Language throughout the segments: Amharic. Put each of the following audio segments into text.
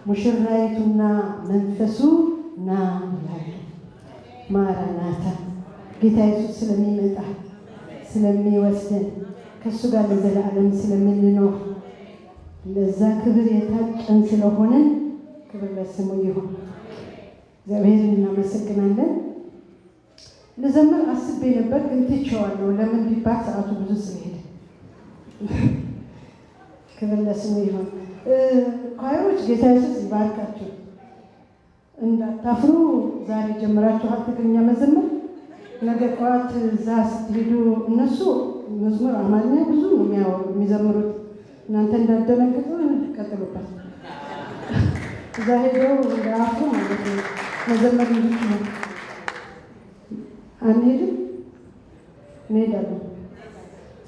ሙሽራይቱና መንፈሱ ና ይላሉ። ማራናታ ጌታ ኢየሱስ ስለሚመጣ ስለሚወስደን ከሱ ጋር ለዘላለም ስለምንኖር ለዛ ክብር የታጨን ስለሆነ ክብር ለስሙ ይሁን። እግዚአብሔርን እናመሰግናለን። ለዘመን አስቤ ነበር ግን ትቼዋለሁ። ለምን ቢባል ሰዓቱ ብዙ ስለሄደ። ክብር ለስሙ ይሁን። ኳየሮች ጌታ ኢየሱስ ይባርካችሁ። እንዳታፍሩ ዛሬ ጀምራችኋል ትግርኛ መዘመር። ነገ ጠዋት እዛ ስትሄዱ እነሱ መዝሙር አማርኛ ብዙ ነው የሚዘምሩት። እናንተ እንዳትደነግጡ ቀጥሉበት። እዛ ሄደው እንዳያፍሩ ማለት ነው መዘመር እንዲችሉ። አንሄድም እንሄዳለን።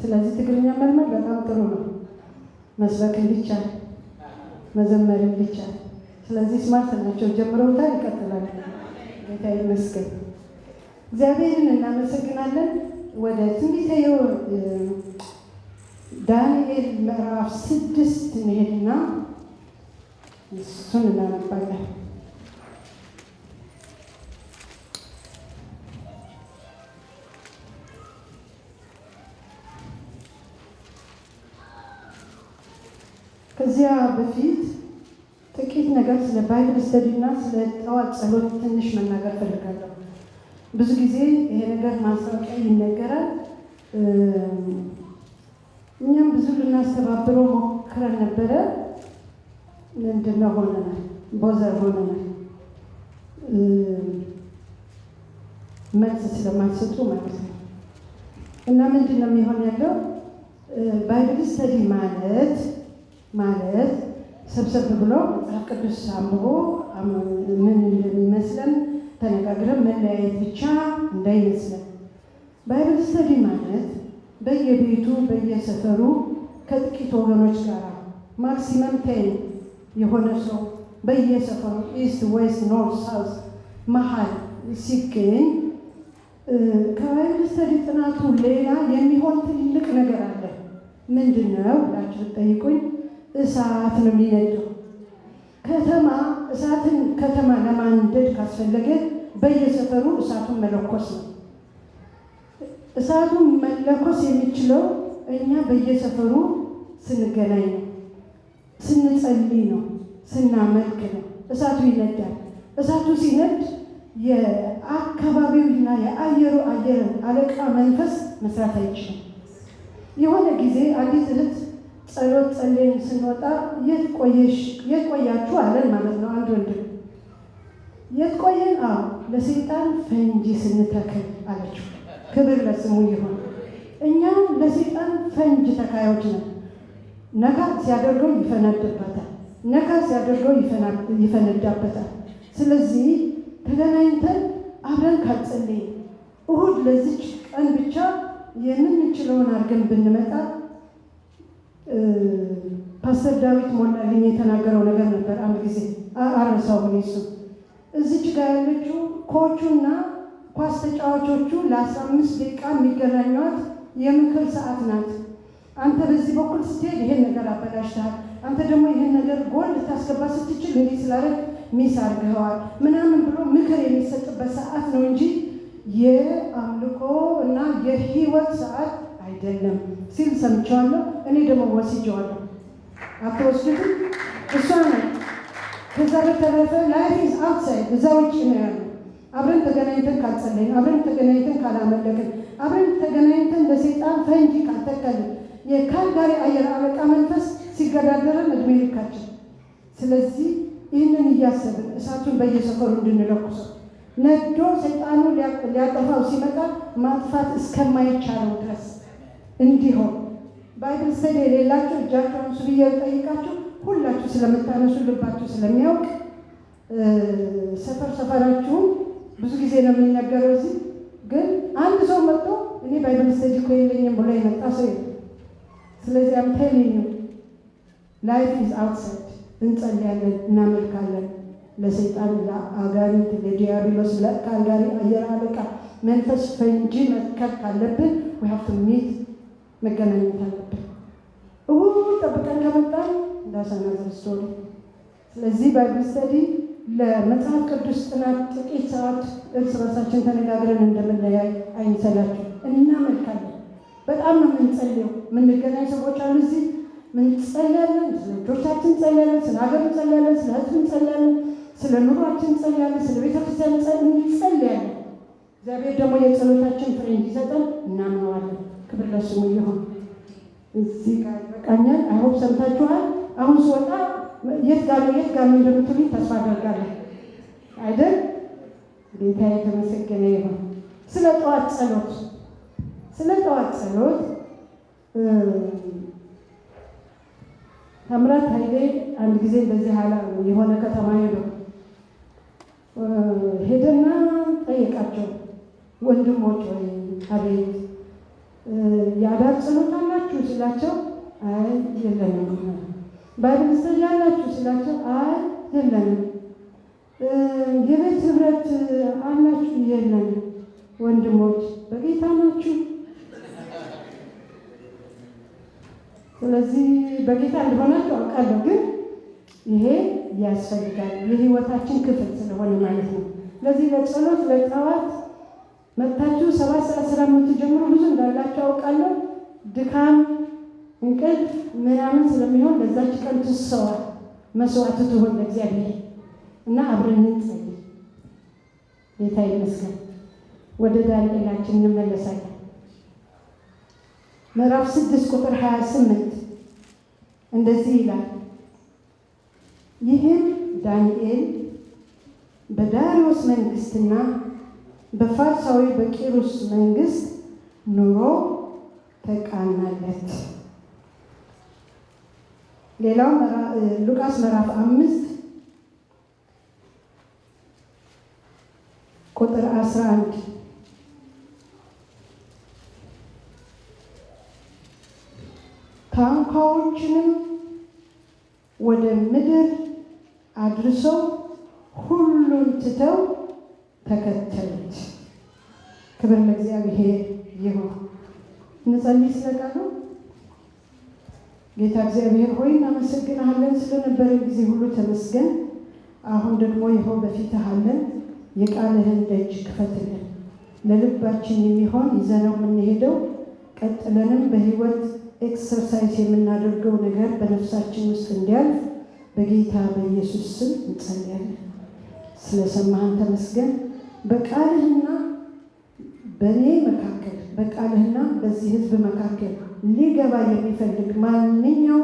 ስለዚህ ትግርኛ መልመድ በጣም ጥሩ ነው። መስበክ እንዲቻል መዘመር እንዲቻል። ስለዚህ ስማርት ናቸው፣ ጀምረውታል፣ ይቀጥላል። ጌታ ይመስገን። እግዚአብሔርን እናመሰግናለን። ወደ ትንቢተ ዳንኤል ምዕራፍ 6 እንሄድና እሱን እናነባለን። ከዚያ በፊት ጥቂት ነገር ስለ ባይብል ስተዲና ስለ ጠዋት ጸሎት ትንሽ መናገር ፈልጋለሁ። ብዙ ጊዜ ይሄ ነገር ማስታወቂያ ይነገራል። እኛም ብዙ ልናስተባብረው ሞክረን ነበረ። ምንድነው ሆነናል፣ ቦዘር ሆነናል። መልስ ስለማይሰጡ ማለት ነው። እና ምንድነው የሚሆን ያለው ባይብል ስተዲ ማለት ሰብሰብ ብሎ መጽሐፍ ቅዱስ አንብቦ ምን እንደሚመስለን ተነጋግረን መለያየት ብቻ እንዳይመስለን። ባይብል ስተዲ ማለት በየቤቱ በየሰፈሩ ከጥቂት ወገኖች ጋር ማክሲመም 10 የሆነ ሰው በየሰፈሩ ኢስት፣ ዌስት፣ ኖርት፣ ሳውዝ መሀል ሲገኝ ከባይብል ስተዲ ጥናቱ ሌላ የሚሆን ትልቅ ነገር አለ። ምንድን ነው ብላችሁ ጠይቁኝ። እሳት ነው የሚነደው። ከተማ ለማንደድ ካስፈለገ በየሰፈሩ እሳቱን መለኮስ ነው። እሳቱን መለኮስ የሚችለው እኛ በየሰፈሩ ስንገናኝ ነው፣ ስንጸልይ ነው፣ ስናመልክ ነው። እሳቱ ይነዳል። እሳቱ ሲነድ የአካባቢውና የአየሩ አለቃ መንፈስ መስራት አይችልም። የሆነ ጊዜ አንዲት እህት ጸሎት ጸልየን ስንወጣ የት ቆያችሁ አለን ማለት ነው። አንድ ወንድም የት ቆየን? ለሰይጣን ፈንጂ ስንተክል አለችው። ክብር ለስሙ ይሁን። እኛ ለሰይጣን ፈንጂ ተካዮች ነን። ነካ ሲያደርገው ይፈነድበታል፣ ነካ ሲያደርገው ይፈነዳበታል። ስለዚህ ተገናኝተን አብረን ካልጸለይን እሁድ ለዚች ቀን ብቻ የምንችለውን አድርገን ብንመጣ ፓስተር ዳዊት ሞላልኝ የተናገረው ነገር ነበር። አንድ ጊዜ አረሳውም። እሱ እዚች ጋር ያለችው ኮቹና ኳስ ተጫዋቾቹ ለ15 ደቂቃ የሚገናኟት የምክር ሰዓት ናት። አንተ በዚህ በኩል ስትሄድ ይሄን ነገር አበላሽተሃል፣ አንተ ደግሞ ይሄን ነገር ጎል ልታስገባ ስትችል እንዲህ ስላደረግ ሚስ አድርገዋል ምናምን ብሎ ምክር የሚሰጥበት ሰዓት ነው እንጂ የአምልኮ እና የህይወት ሰዓት አይደለም ሲል ሰምቼዋለሁ። እኔ ደግሞ ወስጄዋለሁ። አትወስዱትም? እሷ ነው። ከዛ በተረፈ ላይፍ ኢዝ አውትሳይድ፣ እዛ ውጭ ነው ያለው። አብረን ተገናኝተን ካልጸለይን፣ አብረን ተገናኝተን ካላመለክን፣ አብረን ተገናኝተን ለሰይጣን ፈንጂ ካልተከልን የካልጋሪ አየር አለቃ መንፈስ ሲገዳደረን እድሜ ልካችን። ስለዚህ ይህንን እያሰብን እሳቱን በየሰፈሩ እንድንለኩሰው ነዶ ሰይጣኑ ሊያጠፋው ሲመጣ ማጥፋት እስከማይቻለው ድረስ እንዲሆን ባይብል ስተዲ የሌላችሁ እጃችሁን አንሱ ብዬ ጠይቃችሁ፣ ሁላችሁ ስለምታነሱ ልባችሁ ስለሚያውቅ ሰፈራችሁን ብዙ ጊዜ ነው የሚነገረው። እዚህ ግን አንድ ሰው መጥቶ እኔ ባይብል ስተዲ እኮ የለኝም ብሎ የመጣ ሰው የለም። ስለዚህ አም ቴሊንግ ዩ ላይፍ ኢዝ አውትሳይድ። እንጸልያለን፣ እናመልካለን። ለሰይጣን ለአጋንንት ለዲያብሎስ ለካልጋሪ አየር አለቃ መንፈስ ፈንጂ መትከል ካለብን we have to meet መገናኘት አለብን። ጠብቀን ከመጣን that's another story. ስለዚህ ባይብል ስተዲ ለመጽሐፍ ቅዱስ ጥናት ጥቂት ሰዓት እርስ በርሳችን ተነጋግረን እንደምንለያይ አይንሰላችሁ። እናመልካለን። በጣም ነው የምንጸልየው። የምንገናኝ ሰዎች አሉ እዚህ ምንጸልያለን፣ ስለ ልጆቻችን እንጸልያለን፣ ስለ ሀገር እንጸልያለን፣ ስለ ሕዝብ እንጸልያለን፣ ስለ ኑሯችን እንጸልያለን፣ ስለ ቤተክርስቲያን እንጸልያለን። እግዚአብሔር ደግሞ የጸሎታችን ፍሬ እንዲሰጠን እናምነዋለን። ክብር ለስሙ ይሁን። እዚህ ጋር ይበቃኛል። አይሆፕ ሰምታችኋል። አሁን ስወጣ የት ጋር እንደምትሉኝ ተስፋ አደርጋለሁ አይደል? ጌታ የተመሰገነ ይሁን። ስለ ጠዋት ጸሎት ታምራት ኃይሌ አንድ ጊዜ እንደዚህ የሆነ ከተማ ሄደና ጠየቃቸው። ወንድሞች ወይ አቤት የአዳር ጸሎት አላችሁ ሲላቸው አይ የለንም። ባይብል ስተዲ አላችሁ ሲላቸው አይ የለንም። የቤት ህብረት አላችሁ የለንም። ወንድሞች በጌታ ናችሁ? ስለዚህ በጌታ እንደሆናችሁ አውቃለሁ፣ ግን ይሄ ያስፈልጋል የህይወታችን ክፍል ስለሆነ ማለት ነው። ስለዚህ ለጸሎት ለጠዋት መጥታችሁ 7 ሰዓት ስራ የምትጀምሩ ብዙ እንዳላችሁ አውቃለሁ። ድካም እንቅልፍ ምናምን ስለሚሆን ለዛች ቀን ትሰዋል መስዋዕት ትሆን ለእግዚአብሔር እና አብረን እንጸልይ። ጌታ ይመስገን። ወደ ዳንኤላችን እንመለሳለን። ምዕራፍ 6 ቁጥር 28 እንደዚህ ይላል። ይህም ዳንኤል በዳርዮስ መንግስትና በፋርሳዊ በቂሮስ መንግስት ኑሮ ተቃናለት። ሌላው ሉቃስ ምዕራፍ 5 ቁጥር 11 ታንኳዎችንም ወደ ምድር አድርሰው ሁሉን ትተው ተከተሉት። ክብር ለእግዚአብሔር ይሁን። እንጸልይ ስለቃሉ። ጌታ እግዚአብሔር ሆይ እናመሰግናለን ስለነበረን ጊዜ ሁሉ ተመስገን። አሁን ደግሞ ይኸው በፊትህ አለን። የቃልህን ደጅ ክፈትልን። ለልባችን የሚሆን ይዘነው የምንሄደው ቀጥለንም በህይወት ኤክሰርሳይዝ የምናደርገው ነገር በነፍሳችን ውስጥ እንዲያልፍ በጌታ በኢየሱስ ስም እንጸልያለን። ስለሰማህን ተመስገን። በቃልህና በእኔ መካከል በቃልህና በዚህ ህዝብ መካከል ሊገባ የሚፈልግ ማንኛው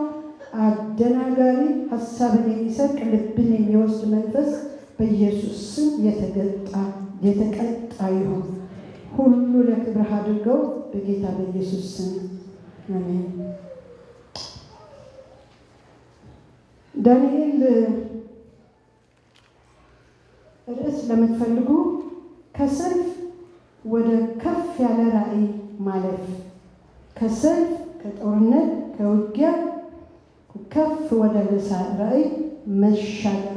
አደናጋሪ ሀሳብን የሚሰርቅ ልብን የሚወስድ መንፈስ በኢየሱስ ስም የተቀጣ ይሁን። ሁሉ ለክብርህ አድርገው በጌታ በኢየሱስ ስም አሜን። ዳንኤል ርዕስ ለምትፈልጉ ከሰልፍ ወደ ከፍ ያለ ራዕይ ማለፍ፣ ከሰልፍ ከጦርነት ከውጊያ ከፍ ወደ ራዕይ መሻገር።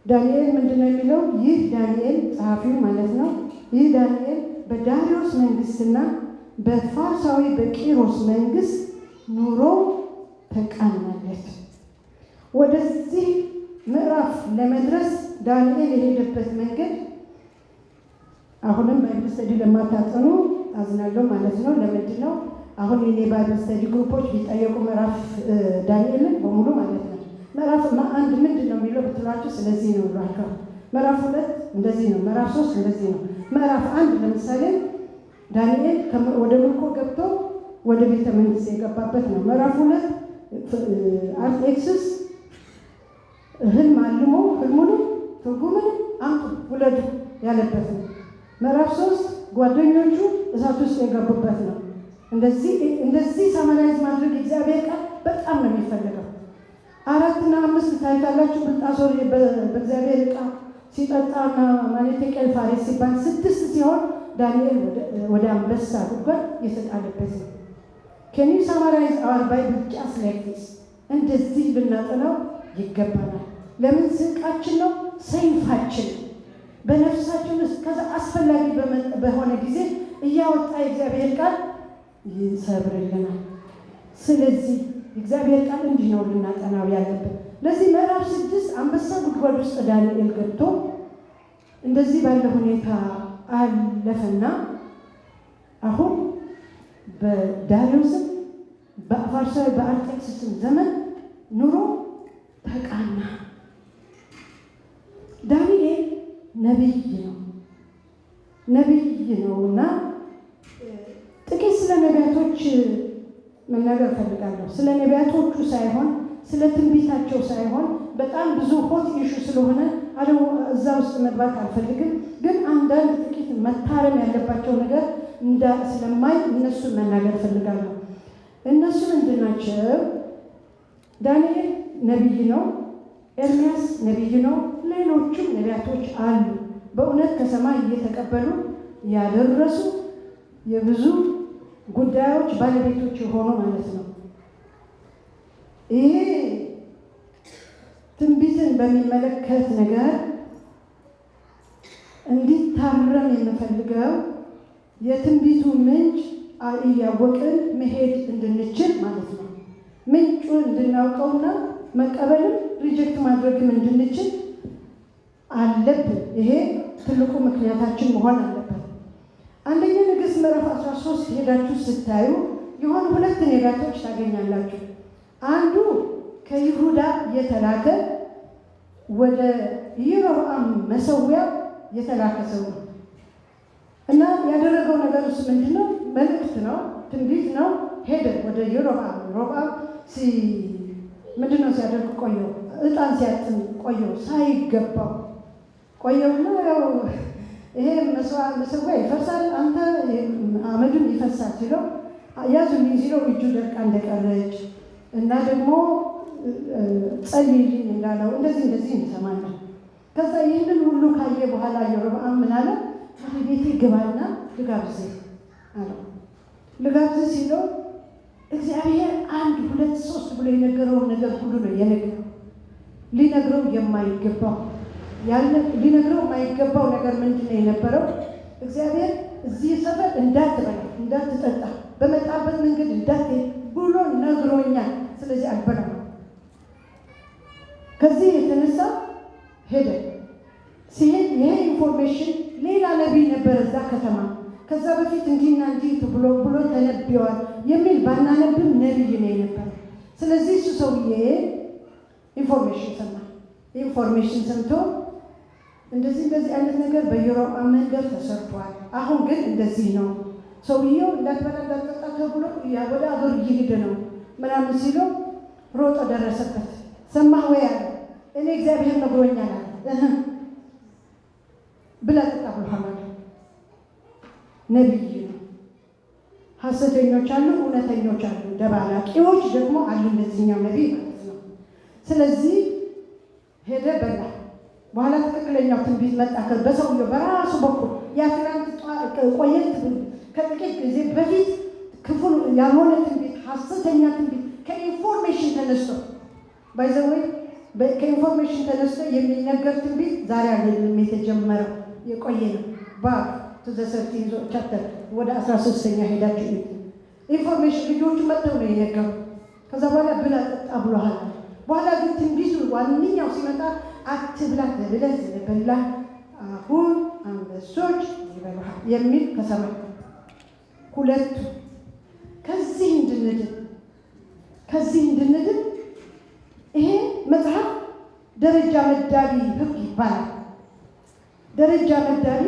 ዳንኤል ምንድነው የሚለው? ይህ ዳንኤል ጸሐፊው ማለት ነው። ይህ ዳንኤል በዳርዮስ መንግስትና በፋርሳዊ በቂሮስ መንግስት ኑሮ ተቃናለት። ወደዚህ ምዕራፍ ለመድረስ ዳንኤል የሄደበት መንገድ አሁንም ባይብል ስተዲ ለማታጠኑ አዝናለሁ ማለት ነው። ለምንድን ነው አሁን የኔ ባይብል ስተዲ ግሩፖች ቢጠየቁ ምዕራፍ ዳንኤልን በሙሉ ማለት ነው ምዕራፍ 1 ምንድን ነው የሚለው ብትሏቸው ስለዚህ ነው ብሏቸው። ምዕራፍ 2 እንደዚህ ነው፣ ምዕራፍ 3 እንደዚህ ነው። ምዕራፍ 1 ለምሳሌ ዳንኤል ወደ ምርኮ ገብቶ ወደ ቤተ መንግስት የገባበት ነው። ምዕራፍ 2 አርጤክስስ ህልም አልሞ ህልሙንም ትርጉሙንም አምጡ ውለዱ ያለበት ነው። ምዕራፍ 3 ጓደኞቹ እሳት ውስጥ የገቡበት ነው። እንደዚህ ሳማራይዝ ማድረግ እግዚአብሔር ቃል በጣም ነው የሚፈልገው። 4 እና 5 ታይታላችሁ። ብልጣሶር በእግዚአብሔር ዕቃ ሲጠጣና ማለት ፋሬስ ሲባል 6 ሲሆን ዳንኤል ወደ አንበሳ ጉድጓድ የተጣለበት ነው። ከኒ ሳማራይዝ አወር ባይብል ጃስት ላይክ ዲስ። እንደዚህ ልናጠናው ይገባናል። ለምን? ስንቃችን ነው፣ ሰይፋችን በነፍሳችን ውስጥ ከዛ አስፈላጊ በሆነ ጊዜ እያወጣ የእግዚአብሔር ቃል ይሰብርልናል። ስለዚህ እግዚአብሔር ቃል እንዲህ ነው ልናጠናው ያለብን። ለዚህ ምዕራፍ 6 አንበሳ ጉድጓድ ውስጥ ዳንኤል ገብቶ እንደዚህ ባለ ሁኔታ አለፈና አሁን በዳሪዮስም በፋርሳዊ በአርጤክስስም ዘመን ኑሮ ተቃና። ዳንኤል ነቢይ ነውና ጥቂት ስለ ነቢያቶች መናገር ፈልጋለሁ። ስለ ነቢያቶቹ ሳይሆን ስለ ትንቢታቸው ሳይሆን በጣም ብዙ ሆት ኢሹ ስለሆነ እዛ ውስጥ መግባት አልፈልግም። ግን አንዳንድ ጥቂት መታረም ያለባቸው ነገር ስለማይ እነሱን መናገር ፈልጋለሁ። እነሱ ምንድን ናቸው? ዳንኤል ነቢይ ነው፣ ኤርምያስ ነቢይ ነው፣ ሌሎቹም ነቢያቶች አሉ። በእውነት ከሰማይ እየተቀበሉ ያደረሱ የብዙ ጉዳዮች ባለቤቶች የሆኑ ማለት ነው። ይሄ ትንቢትን በሚመለከት ነገር እንዲታረም የምፈልገው የትንቢቱ ምንጭ እያወቅን መሄድ እንድንችል ማለት ነው። ምንጩን እንድናውቀውና መቀበልም ሪጀክት ማድረግም እንድንችል አለብን። ይሄ ትልቁ ምክንያታችን መሆን አለበት። አንደኛ ነገሥት ምዕራፍ 13 ሄዳችሁ ስታዩ የሆኑ ሁለት ነቢያቶች ታገኛላችሁ። አንዱ ከይሁዳ የተላከ ወደ ኢዮርብዓም መሰዊያ የተላከ ሰው ነው እና ያደረገው ነገር እሱ ምንድን ነው? መልእክት ነው፣ ትንቢት ነው። ሄደ ወደ ኢዮርብዓም። ኢዮርብዓም ምንድን ነው ሲያደርግ ቆየው? ዕጣን ሲያጥን ቆየው፣ ሳይገባው ቆየውና ያው ይሄ መሰዊያ ይፈርሳል፣ አንተ አመዱም ይፈሳል ሲለው ያዙልኝ ሲለው እጁ ደርቃ እንደቀረች እና ደግሞ ጸልይልኝ እንዳለው እንደዚህ እንሰማለን። ከዛ ይህንን ሁሉ ካየ በኋላ ኢዮርብዓም ምን አለ? ወደ ቤቴ ግባና ልጋብዝህ አለው። ልጋብዝህ ሲለው እግዚአብሔር 1 2 3 ብሎ የነገረውን ነገር ሁሉ ነው የነገረው። ሊነግረው የማይገባው ነገር ምንድን ነው የነበረው? እግዚአብሔር እዚህ ሰፈር እንዳትበላ እንዳትጠጣ፣ በመጣበት መንገድ እንዳትሄድ ብሎ ነግሮኛል። ስለዚህ አልበላም። ከዚህ የተነሳ ሄደ። ሲሄድ ይሄ ኢንፎርሜሽን ሌላ ነቢይ ነበር እዛ ከተማ። ከዛ በፊት እንዲህና እንዲህ ብሎ ተነብየዋል የሚል ባናነብም ነቢይ ነው የነበረ። ስለዚህ እሱ ሰውዬ ኢንፎርሜሽን ሰማ። ኢንፎርሜሽን ሰምቶ እንደዚህ አይነት ነገር በኢዮርብዓም መንገድ ተሰርቷል፣ አሁን ግን እንደዚህ ነው፣ ሰውየው እንዳትበላ እንዳትጠጣ ተብሎ ወደ አገሩ እየሄደ ነው ምናምን ሲለው ሮጦ ደረሰበት። ሰማህ ወይ አለ። እኔ እግዚአብሔር ነግሮኛል አለ። ብላ ጠጣ ብሎሃል አለ። ነቢይ ነው። ሐሰተኞች አሉ፣ እውነተኞች አሉ፣ ደባላቂዎች ደግሞ አሉ። እንደዚህኛው ነቢይ ማለት ነው። ስለዚህ ሄደ በላ። በኋላ ትክክለኛው ትንቢት መጣ በሰውየው በራሱ በኩል። የትናንት ቆየት ከጥቂት ጊዜ በፊት ክፉል ያልሆነ ትንቢት፣ ሐሰተኛ ትንቢት ከኢንፎርሜሽን ተነስቶ ባይዘወይ ከኢንፎርሜሽን ተነስቶ የሚነገር ትንቢት ዛሬ አይደለም የተጀመረው፣ የቆየ ነው። ባክ ቱ ዘ ሰርቲን ቻፕተር ወደ 13ኛ ሄዳችሁ ኢንፎርሜሽን ልጆቹ መጥተው ነው የነገሩ። ከዛ በኋላ ብላ ጠጣ ብሎሃል። በኋላ ግን ትንቢቱ ዋንኛው ሲመጣ አትብላ ተብለህ ስለበላ አሁን አንበሶች ይበሉሃል የሚል ከሰማይ ሁለቱ ከዚህ እንድንድን ይሄ መጽሐፍ ደረጃ መዳቢ ሕግ ይባላል። ደረጃ መዳቢ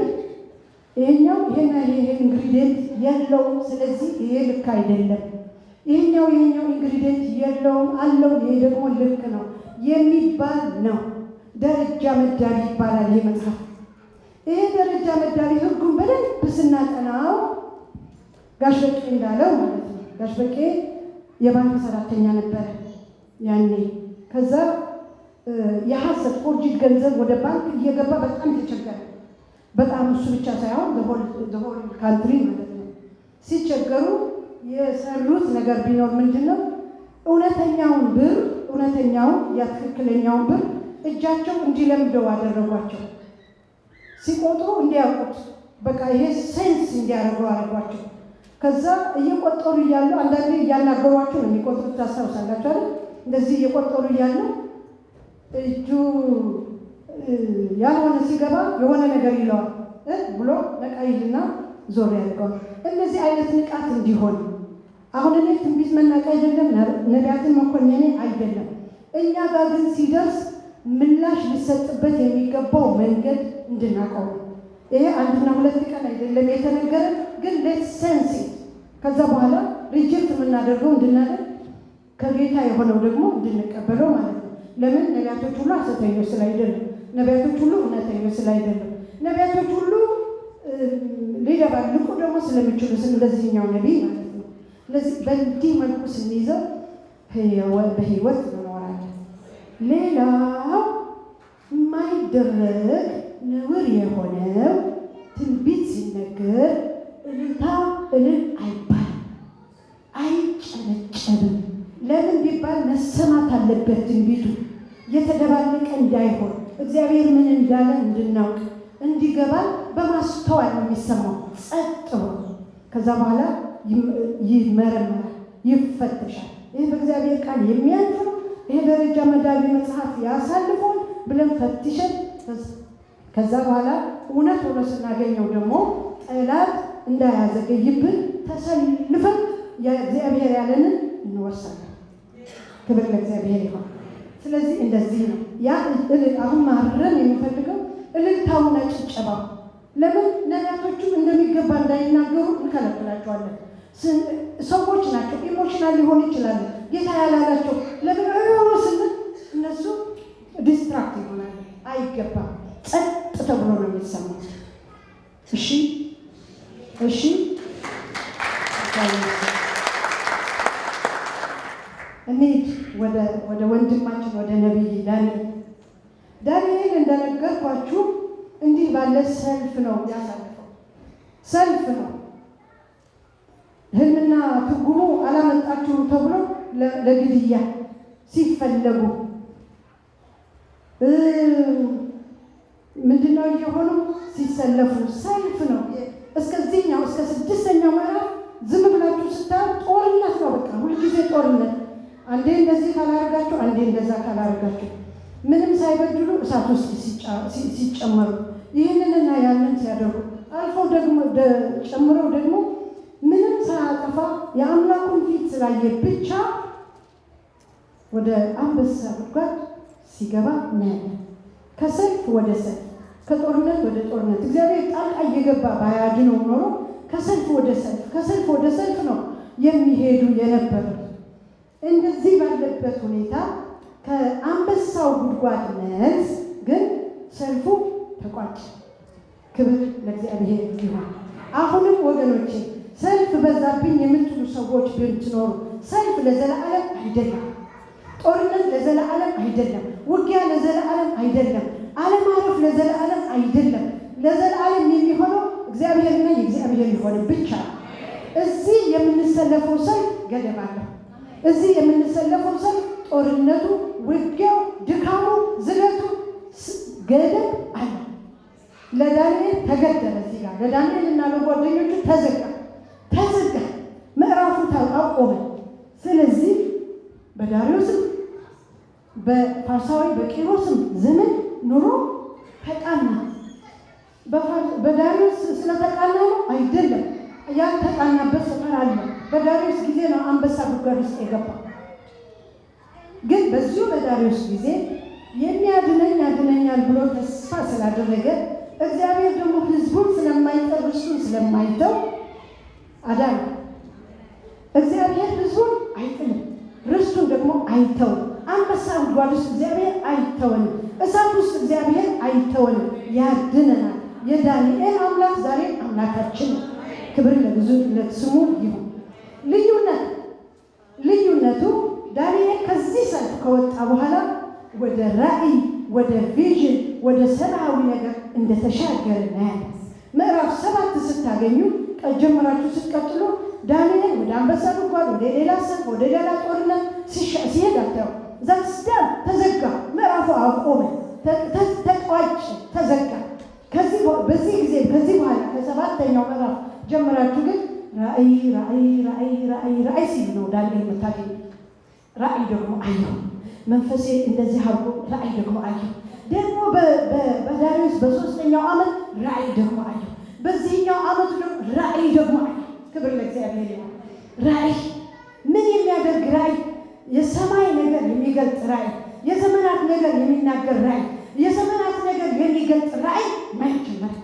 ይሄኛው ይሄ ኢንግሪዲየንት የለውም፣ ስለዚህ ይሄ ልክ አይደለም፣ ይሄኛው ኢንግሪዲየንት የለውም አለው፣ ይሄ ደግሞ ልክ ነው የሚባል ነው። ደረጃ መዳቢ ይባላል ይሄ መጽሐፍ። ይሄ ደረጃ መዳቢ ሕጉን በደንብ ስናጠናው ጋሽ በቄ እንዳለው ማለት ነው። ጋሽ በቄ የባንክ ሰራተኛ ነበረ ያኔ። ከዛ የሐሰት ፎርጅድ ገንዘብ ወደ ባንክ እየገባ በጣም ተቸገረ። በጣም እሱ ብቻ ሳይሆን ዘሆል ካንትሪ ማለት ነው። ሲቸገሩ የሰሩት ነገር ቢኖር ምንድን ነው? እውነተኛውን ትክክለኛውን ብር እጃቸው እንዲለምደው አደረጓቸው። ሲቆጥሩ እንዲያውቁት በቃ ይሄ ሴንስ እንዲያደርገው አደረጓቸው። ከዛ እየቆጠሩ እያሉ አንዳንዴ እያናገሯቸው ነው የሚቆጥሩት። ታስታውሳላችሁ አይደል? እንደዚህ እየቆጠሩ እያሉ እጁ ያልሆነ ሲገባ የሆነ ነገር ይለዋል ብሎ ነቃ ይልና ዞር ያደርገዋል። እነዚህ አይነት ንቃት እንዲሆን አሁን እኔ ትንቢት መናቅ አይደለም፣ ነቢያትን መኮንኔ አይደለም። እኛ ጋር ግን ሲደርስ ምላሽ ሊሰጥበት የሚገባው መንገድ እንድናውቀው ነው። ይሄ አንድና ሁለት ቀን አይደለም የተነገረን፣ ግን ሌትስ ሴንስ ኢት። ከዛ በኋላ ሪጀክት የምናደርገው እንድናደርግ ከጌታ የሆነው ደግሞ እንድንቀበለው ማለት ነው። ለምን? ነቢያቶች ሁሉ ሐሰተኞች ስላይደለም፣ ነቢያቶች ሁሉ እውነተኞች ስላይደለም፣ ነቢያቶች ሁሉ ሊደባልቁ ደግሞ ስለሚችሉ እንደዚህኛው ነቢይ ማለት ነው። ስለዚህ በእንዲህ መልኩ ስንይዘው በህይወት እንኖራለን። ሌላው የማይደረግ ነውር የሆነው ትንቢት ሲነገር እልልታ እልል አይባልም፣ አይጨበጨብም። ለምን ቢባል መሰማት አለበት። ትንቢቱ የተደባለቀ እንዳይሆን እግዚአብሔር ምን እንዳለ እንድናውቅ እንዲገባል በማስተዋል ነው የሚሰማው። ጸጥ ብሎ ከዛ በኋላ ይመረመራል፣ ይፈተሻል። ይህ በእግዚአብሔር ቃል የሚያልፍ ነው፣ ይሄ ደረጃ መዳቢ መጽሐፍ ያሳልፈውን ብለን ፈትሸን ከዛ በኋላ እውነት ሆኖ ስናገኘው ደግሞ ጠላት እንዳያዘገይብን ተሰልፈን የእግዚአብሔር ያለንን እንወርሳለን። ክብር ለእግዚአብሔር ይሁን። ስለዚህ እንደዚህ ነው። ያ አሁን ማረም የሚፈልገው እልልታውና ጭብጨባው። ለምን? ነቢያቶቹ እንደሚገባ እንዳይናገሩ እንከለክላቸዋለን። ሰዎች ናቸው፣ ኢሞሽናል ሊሆን ይችላሉ። ጌታ ያላላቸው ለምን ስንል እነሱ ዲስትራክት ይሆናል። አይገባም። ጸጥ ተብሎ ነው የሚሰማው። እሺ እሺ። እንሂድ ወደ ወንድማችን ወደ ነቢይ ዳንኤል እንደነገርኳችሁ እንዲህ ባለ ሰልፍ ነው ያሳልፈው። ሰልፍ ነው። ህልምና ትርጉሙ አላመጣችሁም ተብሎ ለግድያ ሲፈለጉ ምንድነው እየሆኑ ሲሰለፉ ሰልፍ ነው። እስከዚህኛው እስከ 6ኛው ምዕራፍ ዝም ብላችሁ ስታዩ ጦርነት ነው። በቃ ሁልጊዜ ጦርነት። አንዴ እንደዚህ ካላረጋችሁ፣ አንዴ እንደዛ ካላረጋችሁ፣ ምንም ሳይበድሉ እሳት ውስጥ ሲጨመሩ ይህንንና ያንን ሲያደርጉ አልፎ ደግሞ ጨምረው ደግሞ ምንም ሳያጠፋ የአምላኩን ፊት ስላየ ብቻ ወደ አንበሳ ጉድጓድ ሲገባ እናያለን። ከሰልፍ ወደ ሰልፍ፣ ከጦርነት ወደ ጦርነት እግዚአብሔር ጣልቃ እየገባ ባያድነው ኖሮ ከሰልፍ ወደ ሰልፍ፣ ከሰልፍ ወደ ሰልፍ ነው የሚሄዱ የነበሩት። እንደዚህ ባለበት ሁኔታ ከአንበሳው ጉድጓድ መልስ ግን ሰልፉ ተቋጨ። ክብር ለእግዚአብሔር ይሁን። አሁንም ወገኖቼ ሰልፍ በዛብኝ የምትሉ ሰዎች ብትኖሩ ሰልፍ ለዘላለም አይደለም። ጦርነት ለዘላለም አይደለም። ውጊያ ለዘላለም አይደለም። አለማረፍ ለዘላለም አይደለም። ለዘላለም የሚሆነው እግዚአብሔርና የእግዚአብሔር ሊሆን ብቻ። እዚህ የምንሰለፈው ሰልፍ ገደብ አለው። እዚህ የምንሰለፈው ሰልፍ ጦርነቱ፣ ውጊያው፣ ድካሙ፣ ዝለቱ ገደብ አለ። ለዳንኤል ተገደለ። እዚህ ጋር ለዳንኤል እና ለጓደኞቹ ተዘጋ። ምዕራፉ አቆመ። ስለዚህ በዳሪዮስም በፋርሳዊ በቂሮስም ዘመን ኑሮ ተቃና። በዳሪዮስ ስለተቃና ነው አይደለም። ያልተቃናበት ስፍራ አለ። በዳሪዮስ ጊዜ ነው አንበሳ ጉድጓድ ውስጥ የገባ። ግን በዚሁ በዳሪዮስ ጊዜ የሚያድነኝ ያድነኛል ብሎ ተስፋ ስላደረገ እግዚአብሔር ደግሞ ሕዝቡን ስለማይጠር ርስቱን ስለማይተው አዳነ። እግዚአብሔር ሕዝቡን አይጥልም፣ ርስቱን ደግሞ አይተውም። አንበሳ ጉድጓድ ውስጥ እግዚአብሔር አይተወንም። እሳት ውስጥ እግዚአብሔር አይተወንም፣ ያድነናል። የዳንኤል አምላክ ዛሬ አምላካችን ነው። ክብር ለስሙ ይሁን። ልዩነቱ ዳንኤል ከዚህ ሰልፍ ከወጣ በኋላ ወደ ራእይ፣ ወደ ቪዥን፣ ወደ ሰማያዊ ነገር እንደተሻገረ እናያለን። ምዕራፍ 7 ስታገኙ ጀምራችሁ ስትቀጥሉ ዳንኤል ወደ አንበሳ ጉድጓድ፣ ወደ ሌላ ሰልፍ፣ ወደ ሌላ ጦርነት ሲሄድ አታዩ። ዛስዳን ተዘጋ። ምዕራፉ አቆመ፣ ተቋጭ፣ ተዘጋ። በዚህ ጊዜ ከዚህ በኋላ ከ7ኛው ምዕራፍ ጀምራችሁ ግን ራእይ ራእይ ራእይ ራእይ ራእይ ሲል ነው ዳንኤል የምታገኝ። ራእይ ደግሞ አየሁ፣ መንፈሴ እንደዚህ አድርጎ ራእይ ደግሞ አየሁ። ደግሞ በዳሪዮስ በ3ኛው ዓመት ራእይ ደግሞ አየሁ። በዚህኛው ዓመት ደግሞ ራእይ ደግሞ አየሁ። ክብር ለእግዚአብሔር ይሁን። ራእይ ምን የሚያደርግ ራእይ? የሰማይ ነገር የሚገልጥ ራእይ፣ የዘመናት ነገር የሚናገር ራእይ፣ የዘመናት ነገር የሚገልጥ ራእይ ማየት ጀመረ።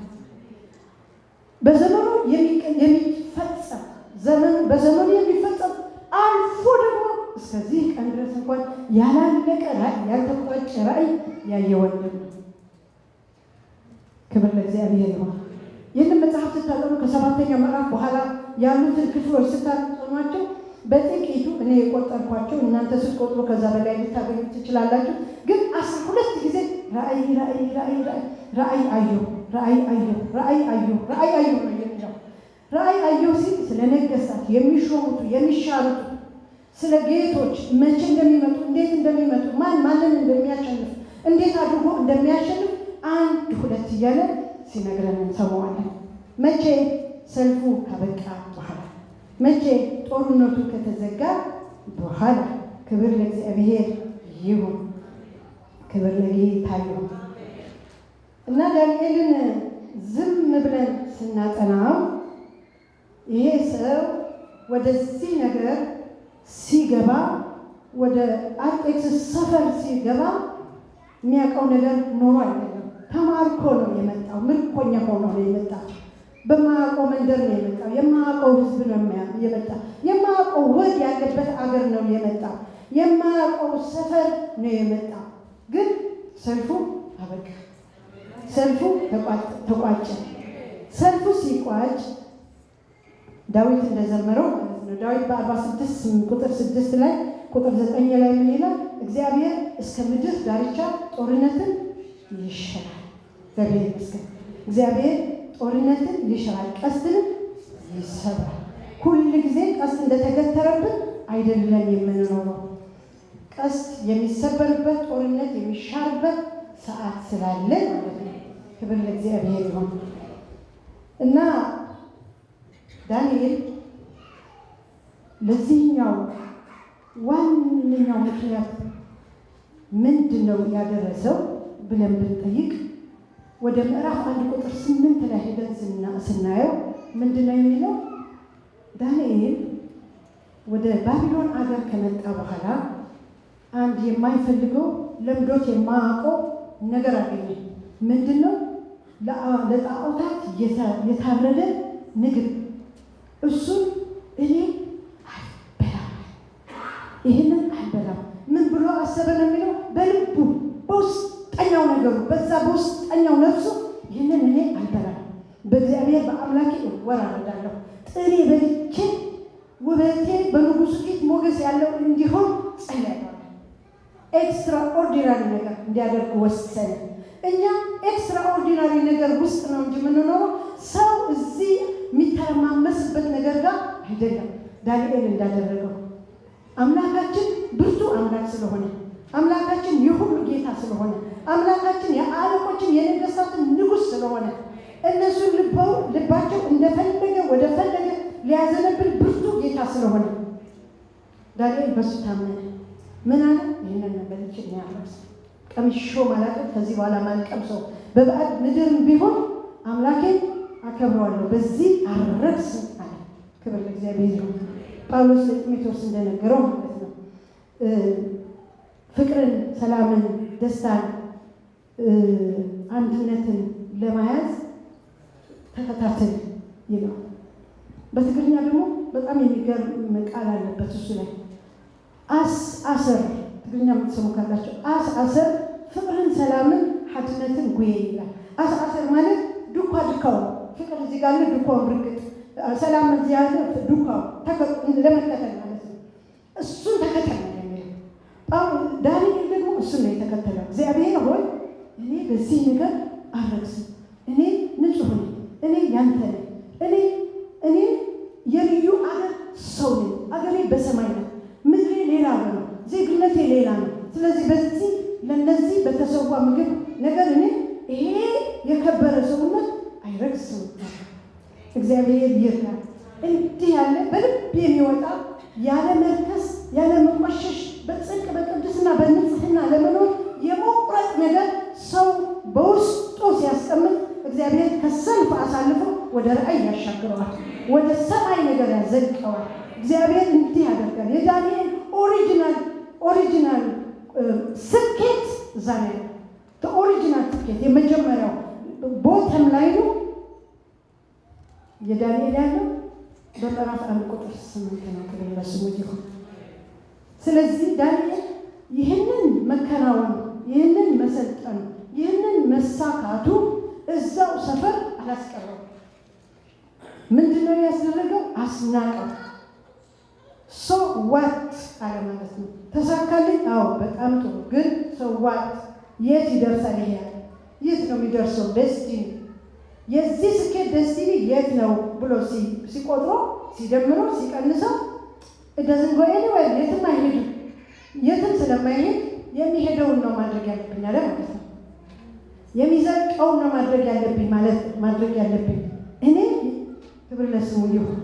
በዘመኑ የሚፈጸም በዘመኑ የሚፈጸም አልፎ ደግሞ እስከዚህ ቀን ድረስ እንኳን ያላለቀ ራእይ፣ ያልተቋጨ ራእይ ያየ ወንድም ነው። ክብር ለእግዚአብሔር ይሁን። ይህንን መጽሐፍ ስታጠኑ ከ7ኛው ምዕራፍ በኋላ ያሉትን ክፍሎች ስታጠኗቸው በጥቂቱ እኔ የቆጠርኳቸው፣ እናንተ ስትቆጥሩ ከዛ በላይ ልታገኙ ትችላላችሁ። ግን 12 ጊዜ ራእይ ራእይ ራእይ ራእይ አየሁ፣ ራእይ አየሁ፣ ራእይ አየሁ፣ ራእይ አየሁ ነው የሚለው። ራእይ አየሁ ሲል ስለ ነገሥታት የሚሾሙት የሚሻሩት፣ ስለ ጌቶች መቼ እንደሚመጡ፣ እንዴት እንደሚመጡ፣ ማንን እንደሚያሸንፍ፣ እንዴት አድርጎ እንደሚያሸንፍ 1 2 እያለ ሲነግረን እንሰማዋለን። መቼ? ሰልፉ ካበቃ በኋላ፣ መቼ? ጦርነቱ ከተዘጋ በኋላ። ክብር ለእግዚአብሔር ይሁን፣ ክብር ለጌታ ይሁን። እና ዳንኤልን ዝም ብለን ስናጠናው ይሄ ሰው ወደዚህ ነገር ሲገባ፣ ወደ አርጤክስስ ሰፈር ሲገባ የሚያውቀው ነገር ኖሮ አይደለም። ተማርኮ ነው የመጣው። ምርኮኛ ሆኖ ነው የመጣው። በማያውቀው መንደር ነው የመጣው። የማያውቀው ሕዝብ ነው የመጣው። የማያውቀው ወግ ያለበት አገር ነው የመጣው። የማያውቀው ሰፈር ነው የመጣው። ግን ሰልፉ አበቃ። ሰልፉ ተቋጨ። ሰልፉ ሲቋጭ ዳዊት እንደዘመረው ማለት ነው። ዳዊት በ46 ቁጥር 6 ላይ ቁጥር 9 ላይ ምን ይላል? እግዚአብሔር እስከ ምድር ዳርቻ ጦርነትን ይሽራል። እግዚአብሔር ይመስገን። እግዚአብሔር ጦርነትን ይሽራል፣ ቀስትን ይሰብራል። ሁል ጊዜ ቀስት እንደተገተረብን አይደለም የምንኖረው። ቀስት የሚሰበርበት፣ ጦርነት የሚሻርበት ሰዓት ስላለ ማለት ነው። ክብር ለእግዚአብሔር ይሁን። እና ዳንኤል ለዚህኛው ዋነኛው ምክንያት ምንድን ነው ያደረሰው ብለን ብንጠይቅ ወደ ምዕራፍ 1 ቁጥር 8 ላይ ሄደን ስናየው ምንድን ነው የሚለው? ዳንኤል ወደ ባቢሎን አገር ከመጣ በኋላ አንድ የማይፈልገው ለምዶት የማያውቀው ነገር አገኘ። ምንድን ነው? ለጣዖታት የታረደ ምግብ። እሱን እኔ አልበላም፣ ይህንን አልበላም። ምን ብሎ አሰበ ነው የሚለው? በልቡ በውስጠኛው ነገሩ፣ በዛ በውስጠኛው ነፍሱ ይህንን እኔ አልበላም፣ በእግዚአብሔር በአምላኬ እወራረዳለሁ፣ ጥሬ በልቼ ውበቴ በንጉሱ ፊት ሞገስ ያለው እንዲሆን ጸልያለሁ። ኤክስትራኦርዲናሪ ነገር እንዲያደርግ ወሰነ። እኛ ኤክስትራኦርዲናሪ ነገር ውስጥ ነው እንጂ የምንኖረው ሰው እዚህ የሚተማመስበት ነገር ጋር አይደለም። ዳንኤል እንዳደረገው አምላካችን ብርቱ አምላክ ስለሆነ፣ አምላካችን የሁሉ ጌታ ስለሆነ፣ አምላካችን የአለቆችን የነገሥታትን ንጉሥ ስለሆነ እነሱን ልባቸው እንደፈለገ ወደ ፈለገ ሊያዘነብል ብርቱ ጌታ ስለሆነ ዳንኤል በሱ ታመነ። ምን አለ? ይህንን በልቼ ነው ያረስ ቀምሾ ማላቀም ከዚህ በኋላ ማልቀምሰው በባዕድ ምድርም ቢሆን አምላኬን አከብረዋለሁ፣ በዚህ አልረክስም አለ። ክብር ለእግዚአብሔር ይሁን። ጳውሎስ ለጢሞቴዎስ እንደነገረው ማለት ነው ፍቅርን፣ ሰላምን፣ ደስታን፣ አንድነትን ለመያዝ ተከታተል ይላል። በትግርኛ ደግሞ በጣም የሚገርም ቃል አለበት እሱ ላይ አሰር ትግርኛ የምትሰሙ ካላቸው አሰር ፍቅርን፣ ሰላምን፣ ሓድነትን ጉየ ይላል። አሰር ማለት ዱኳ ድካው ፍቅር እዚህ ጋር ዱኳው ብርግጥ ሰላም እዚህ ያለ ዱኳው ለመከተል ማለት ነው። እሱን ተከተል ነው የሚለው ዳንኤል ደግሞ እሱን ነው የተከተለው። እግዚአብሔር ሆይ እኔ በዚህ ነገር አልረክስም፣ እኔ ንጹሕ ነኝ፣ እኔ ያንተ ነኝ፣ እኔ የልዩ አገር ሰው ነኝ፣ አገሬ በሰማይ ነው፣ ምድሬ ሌላ ነው፣ ዜግነቴ ሌላ ነው። ስለዚህ በዚህ ለነዚህ በተሰዋ ምግብ ነገር እኔ ይሄ የከበረ ሰውነት አይረክስም። እግዚአብሔር ይርዳል። እንዲህ ያለ በልብ የሚወጣ ያለ መርከስ ያለ መቆሸሽ በጽድቅ በቅድስና በንጽህና ለመኖር የመቁረጥ ነገር ሰው በውስጡ ሲያስቀምጥ እግዚአብሔር ከሰልፍ አሳልፎ ወደ ራእይ ያሻግረዋል፣ ወደ ሰማይ ነገር ያዘልቀዋል። እግዚአብሔር እንዲህ ያደርጋል። የዳንኤል ኦሪጂናል ስኬት እዛ ነው። ኦሪጂናል ስኬት የመጀመሪያው ቦተም ላይ ነው የዳንኤል ያለው በምዕራፍ 1:8 ነው። ክብር ለስሙ ይሁን። ስለዚህ ዳንኤል ይህንን መከናወን፣ ይህንን መሰልጠን፣ ይህንን መሳካቱ እዛው ሰፈር አላስቀረው። ምንድነው ያስደረገው? አስናቀው። ሶ ዋት አለ ማለት ነው። ተሳካልኝ? አዎ በጣም ጥሩ። ግን ሶ ዋት የት ይደርሳል? ይሄ የት ነው የሚደርሰው? ደስቲኒ የዚህ ስኬት ደስቲኒ የት ነው ብሎ ሲቆጥሮ ሲደምሮ ሲቀንሰው እንደዚህ ጎየኔ ወይ የትም አይሄድም። የትም ስለማይሄድ የሚሄደውን ነው ማድረግ ያለብኝ አለ ማለት ነው። የሚዘልቀውን ነው ማድረግ ያለብኝ እኔ። ክብር ለስሙ ይሁን።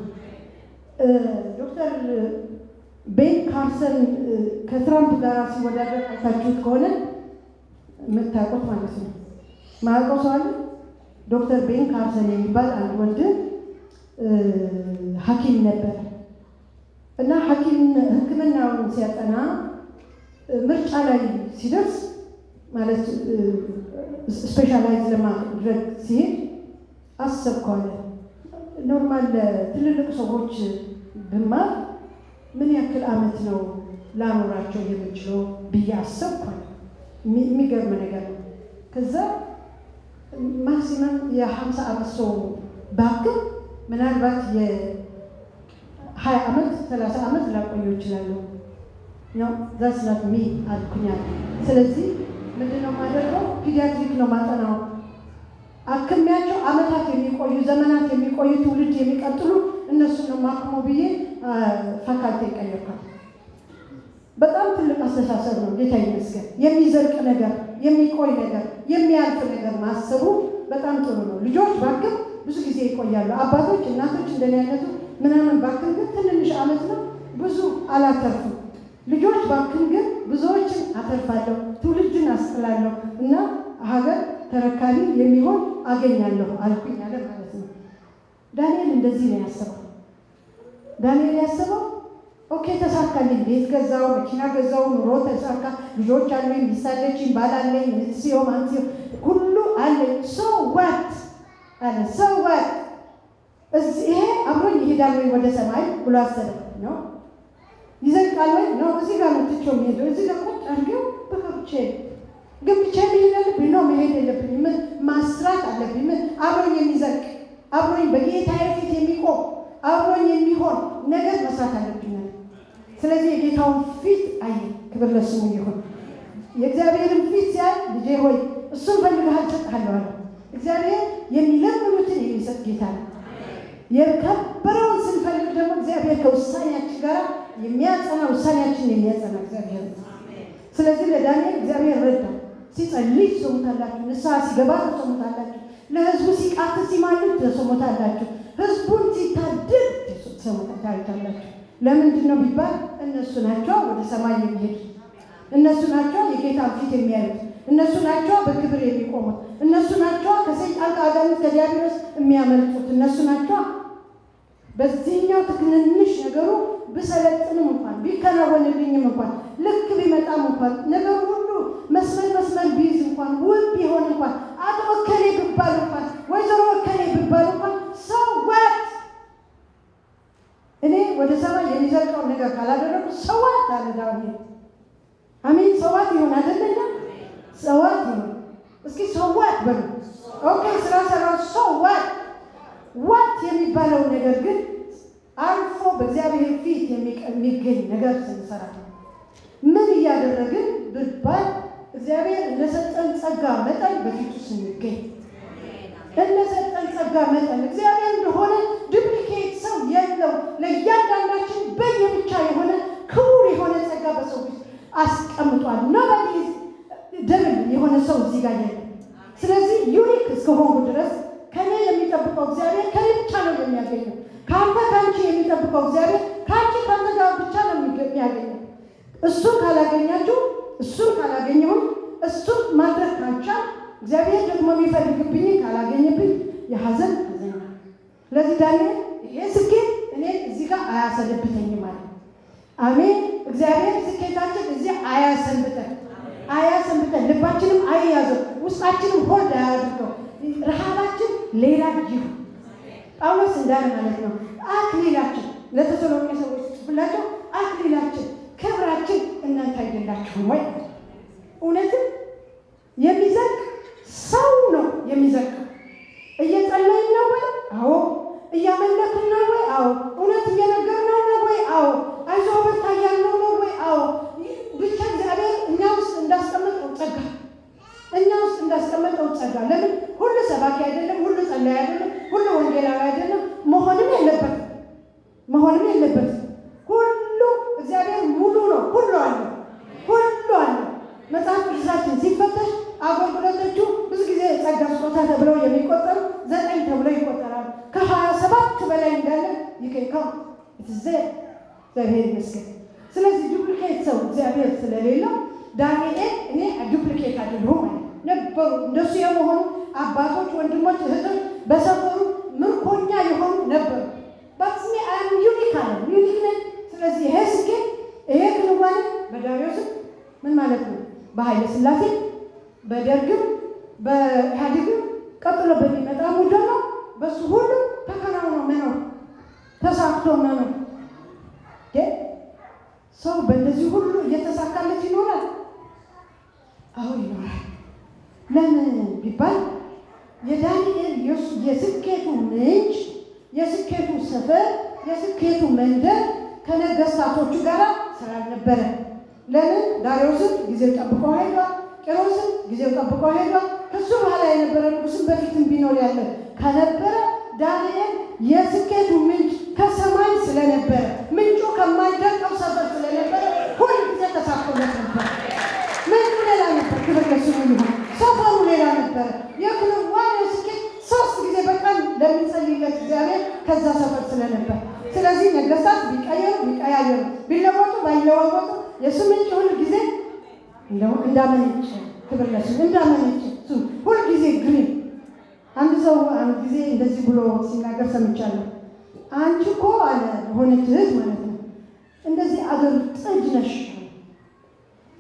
ዶክተር ቤን ካርሰን ከትራምፕ ጋር ሲወዳደር አይታችሁት ከሆነ የምታውቁት ማለት ነው። ማያውቀው ሰው አለ? ዶክተር ቤን ካርሰን የሚባል አንድ ወንድም ሐኪም ነበር እና ሕክምናውን ሲያጠና ምርጫ ላይ ሲደርስ ማለት ስፔሻላይዝ ለማድረግ ሲሄድ አሰብኳለ ኖርማል ትልልቅ ሰዎች ብማር ምን ያክል ዓመት ነው ላኖራቸው የምችለው ብዬ አሰብኳለ። የሚገርም ነገር ነው። ከዛ ማክሲመም የ50 ዓመት ሰው ባክም ምናልባት የ20 ዓመት 30 ዓመት ላቆየው ይችላለሁ ነው ዛስ ናት ሚ አልኩኛል። ስለዚህ ምንድነው ማድረገው? ፒዲያትሪክ ነው ማጠናው። አክሚያቸው ዓመታት የሚቆዩ ዘመናት የሚቆዩ ትውልድ የሚቀጥሉ እነሱን ነው ማክሞ ብዬ ፋካልቲ ቀየርኩ። በጣም ትልቅ አስተሳሰብ ነው። ጌታ ይመስገን። የሚዘልቅ ነገር፣ የሚቆይ ነገር፣ የሚያልፍ ነገር ማሰቡ በጣም ጥሩ ነው። ልጆች ባክም ብዙ ጊዜ ይቆያሉ። አባቶች እናቶች እንደኔ አይነቱ ምናምን ባክም ግን ትንንሽ ዓመት ነው ብዙ አላተርፉም። ልጆች ባክም ግን ብዙዎችን አተርፋለሁ፣ ትውልድን አስጥላለሁ እና ሀገር ተረካቢ የሚሆን አገኛለሁ አልኩኝ አለ ማለት ነው። ዳንኤል እንደዚህ ነው ያሰበው። ዳንኤል ያሰበው ኦኬ ተሳካልኝ፣ ቤት ገዛው፣ መኪና ገዛው፣ ኑሮ ተሳካ፣ ልጆች አሉኝ፣ ሚስት አለችኝ፣ ባል አለኝ፣ ምንትሲዮ ማንትሲዮ ሁሉ አለኝ። ሰው ዋት አለ። ሰው ዋት ይሄ አብሮኝ ይሄዳል ወይ ወደ ሰማይ ብሎ አሰበ ነው። ይዘልቃል ወይ ነው? እዚህ ጋር ነው ትቼው የሚሄደው። እዚህ ጋር ቁጭ አድርጌው በቃ ብቻዬን ግን ብቻዬን መሄድ አለብኝ ነው? መሄድ የለብኝ። ምን ማስራት አለብኝ? ምን አብሮኝ የሚዘልቅ አብሮኝ በጌታዬ ፊት የሚቆም አብሮኝ የሚሆን ነገር መስራት አለብኝ። ስለዚህ የጌታውን ፊት አየ። ክብር ለስሙ ይሁን። የእግዚአብሔርን ፊት ሲያይ ልጄ ሆይ እሱን ፈልገሃል እሰጥሃለሁ አለ። እግዚአብሔር የሚለምኑትን የሚሰጥ ጌታ ነው። የከበረውን ስንፈልግ ደግሞ እግዚአብሔር ከውሳኔያችን ጋር የሚያጸና ውሳኔያችን የሚያጸና እግዚአብሔር ነው። ስለዚህ ለዳንኤል እግዚአብሔር ረዳ። ሲጸልይ ትሰሙታላችሁ፣ ንስሐ ሲገባ ትሰሙታላችሁ፣ ለሕዝቡ ሲቃትት ሲማልድ ትሰሙታላችሁ፣ ሕዝቡን ሲታድግ ትሰሙታላችሁ። ለምንድን ነው ቢባል እነሱ ናቸው ወደ ሰማይ የሚሄዱት፣ እነሱ ናቸው የጌታን ፊት የሚያዩት፣ እነሱ ናቸው በክብር የሚቆሙት፣ እነሱ ናቸው ከሰይጣን ከአጋንንት ከዲያብሎስ የሚያመልጡት፣ እነሱ ናቸው። በዚህኛው ትንንሽ ነገሩ ብሰለጥንም እንኳን ቢከናወንልኝም እንኳን ልክ ቢመጣም እንኳን ነገሩ ሁሉ መስመር ቢይዝ እንኳን ውብ ቢሆን እንኳን አቶ ወከሌ ብባል እንኳን ወይዘሮ ወከሌ ብባል እንኳን ሰው ዋት እኔ ወደ ሰማይ የሚዘልቀው ነገር ካላደረጉ ሰዋት አለ ዳንኤል። አሜን። ሰዋት ይሆን አይደለና? ሰዋት ይሆን። እስኪ ሰዋት በሉ። ኦኬ ስራ ሰራው። ሰዋት ዋት የሚባለው ነገር ግን አልፎ በእግዚአብሔር ፊት የሚገኝ ነገር ስንሰራ ምን እያደረግን ብባል እግዚአብሔር እንደሰጠን ጸጋ መጠን በፊቱ ስንገኝ እንደሰጠን ጸጋ መጠን እግዚአብሔር እንደሆነ ዱፕሊኬት ሰው የለው። ለእያንዳንዳችን በየብቻ የሆነ ክቡር የሆነ ጸጋ በሰው ፊት አስቀምጧል። ኖባዲ ደብል የሆነ ሰው እዚህ ጋር የለም። ስለዚህ ዩኒክ እስከሆንኩ ድረስ ከኔ የሚጠብቀው እግዚአብሔር ከኔ ብቻ ነው የሚያገኘው። ካንተ ካንቺ የሚጠብቀው እግዚአብሔር ካንቺ ካንተ ጋር ብቻ ነው የሚያገኘው። እሱን ካላገኛችሁ እሱን ካላገኘሁ እሱን ማድረግ ካልቻል እግዚአብሔር ደግሞ የሚፈልግብኝ ካላገኘብኝ የሐዘን ሐዘን። ስለዚህ ዳንኤል ይሄ ስኬት እኔ እዚህ ጋር አያሰለብተኝም ማለት አሜን። እግዚአብሔር ስኬታችን እዚህ አያሰልብተን ልባችንም አይያዘው ውስጣችንም ሆልድ አያድርገው ረሃባችን ሌላ ይሁን። ጳውሎስ እንዳለ ማለት ነው አክሊላችን ለተሰሎንቄ ሰዎች ጽፍላቸው አክሊላችን ክብራችን እናንተ አይደላችሁም ወይ? እውነትም የሚዘልቅ ሰው ነው የሚዘልቀው። እየጸለይን ነው ወይ? አዎ። እያመለክን ነው ወይ? አዎ። እውነት እየነገርነው ነው ወይ? አዎ። አይዞህ በርታ እያልነው ነው ወይ? አዎ። ብቻ እግዚአብሔር እኛ ውስጥ እንዳስቀመጠው ጸጋ ለምን ሁሉ ሰባኪ አይደለም፣ ሁሉ ጸላይ አይደለም፣ ሁሉ ወንጌላዊ አይደለም። መሆንም የለበትም ሁሉ እግዚአብሔር ሙሉ ነው። ሁሉ አለ። መጽሐፍ ቅዱሳችን ሲፈተሽ አገልግሎቶቹ ብዙ ጊዜ ጸጋ ስጦታ ተብለው የሚቆጠሩ 9 ተብለው ይቆጠራሉ። ከ27 በላይ እንዳለ ይከይካው እግዚአብሔር ይመስገን። ስለዚህ ዱፕሊኬት ሰው እግዚአብሔር ስለሌለው ዳንኤል እኔ ዱፕሊኬት አይደለሁም ማለት ነበሩ። እንደሱ የመሆኑ አባቶች፣ ወንድሞች፣ እህቶች በሰፈሩ ምርኮኛ የሆኑ ነበሩ። ባትስሜ አም ዩኒክ ነኝ። ስለዚህ ይሄ ስኬት ይሄ ክንዋኔ በዳርዮስም ምን ማለት ነው በኃይለ ሥላሴ በደርግም በኢህአዴግም ቀጥሎ በሚመጣ ሙደና በሱ ሁሉ ተከናውኖ መኖር ተሳክቶ መኖር ሰው በእነዚህ ሁሉ እየተሳካለት ይኖራል። አሁን ይኖራል። ለምን ቢባል የዳንኤል የስኬቱ ምንጭ፣ የስኬቱ ሰፈር፣ የስኬቱ መንደር ከነገስታቶቹ ጋር ስላልነበረ። ለምን ዳርዮስም ጊዜው ጠብቆ ሄዷል። ቄሮስም ጊዜው ጠብቆ ሄዷል። ከሱ በኋላ የነበረ ንጉስም በፊትም ቢኖር ያለ ከነበረ ዳንኤል የስኬቱ ምንጭ ከሰማይ ስለነበረ ምንጩ ከማይደርቀው ሰፈር ስለነበረ ሁሉ ጊዜ ተሳክቶለት ነበር። ምንጩ ሌላ ነበር፣ ክብር ለስሙ ይሁን። ሰፈሩ ሌላ ነበረ። የክንዋኔው ስኬት 3 ጊዜ በቀን ለሚጸልይለት እግዚአብሔር ከዛ ሰፈር ስለነበር። ስለዚህ ነገስታት ቢቀያየሩ ቢለወጡ ባይለዋወጡ የሱ ምንጭ ሁሉ ጊዜ እንዳመነጭ፣ ክብር ለስሙ እንዳመነጭ ሁሉ ጊዜ ግሪን። አንድ ሰው አንድ ጊዜ እንደዚህ ብሎ ሲናገር ሰምቻለሁ። አንቺ እኮ አለ ሆነች እህት ማለት ነው እንደዚህ አገር ጥድ ነሽ።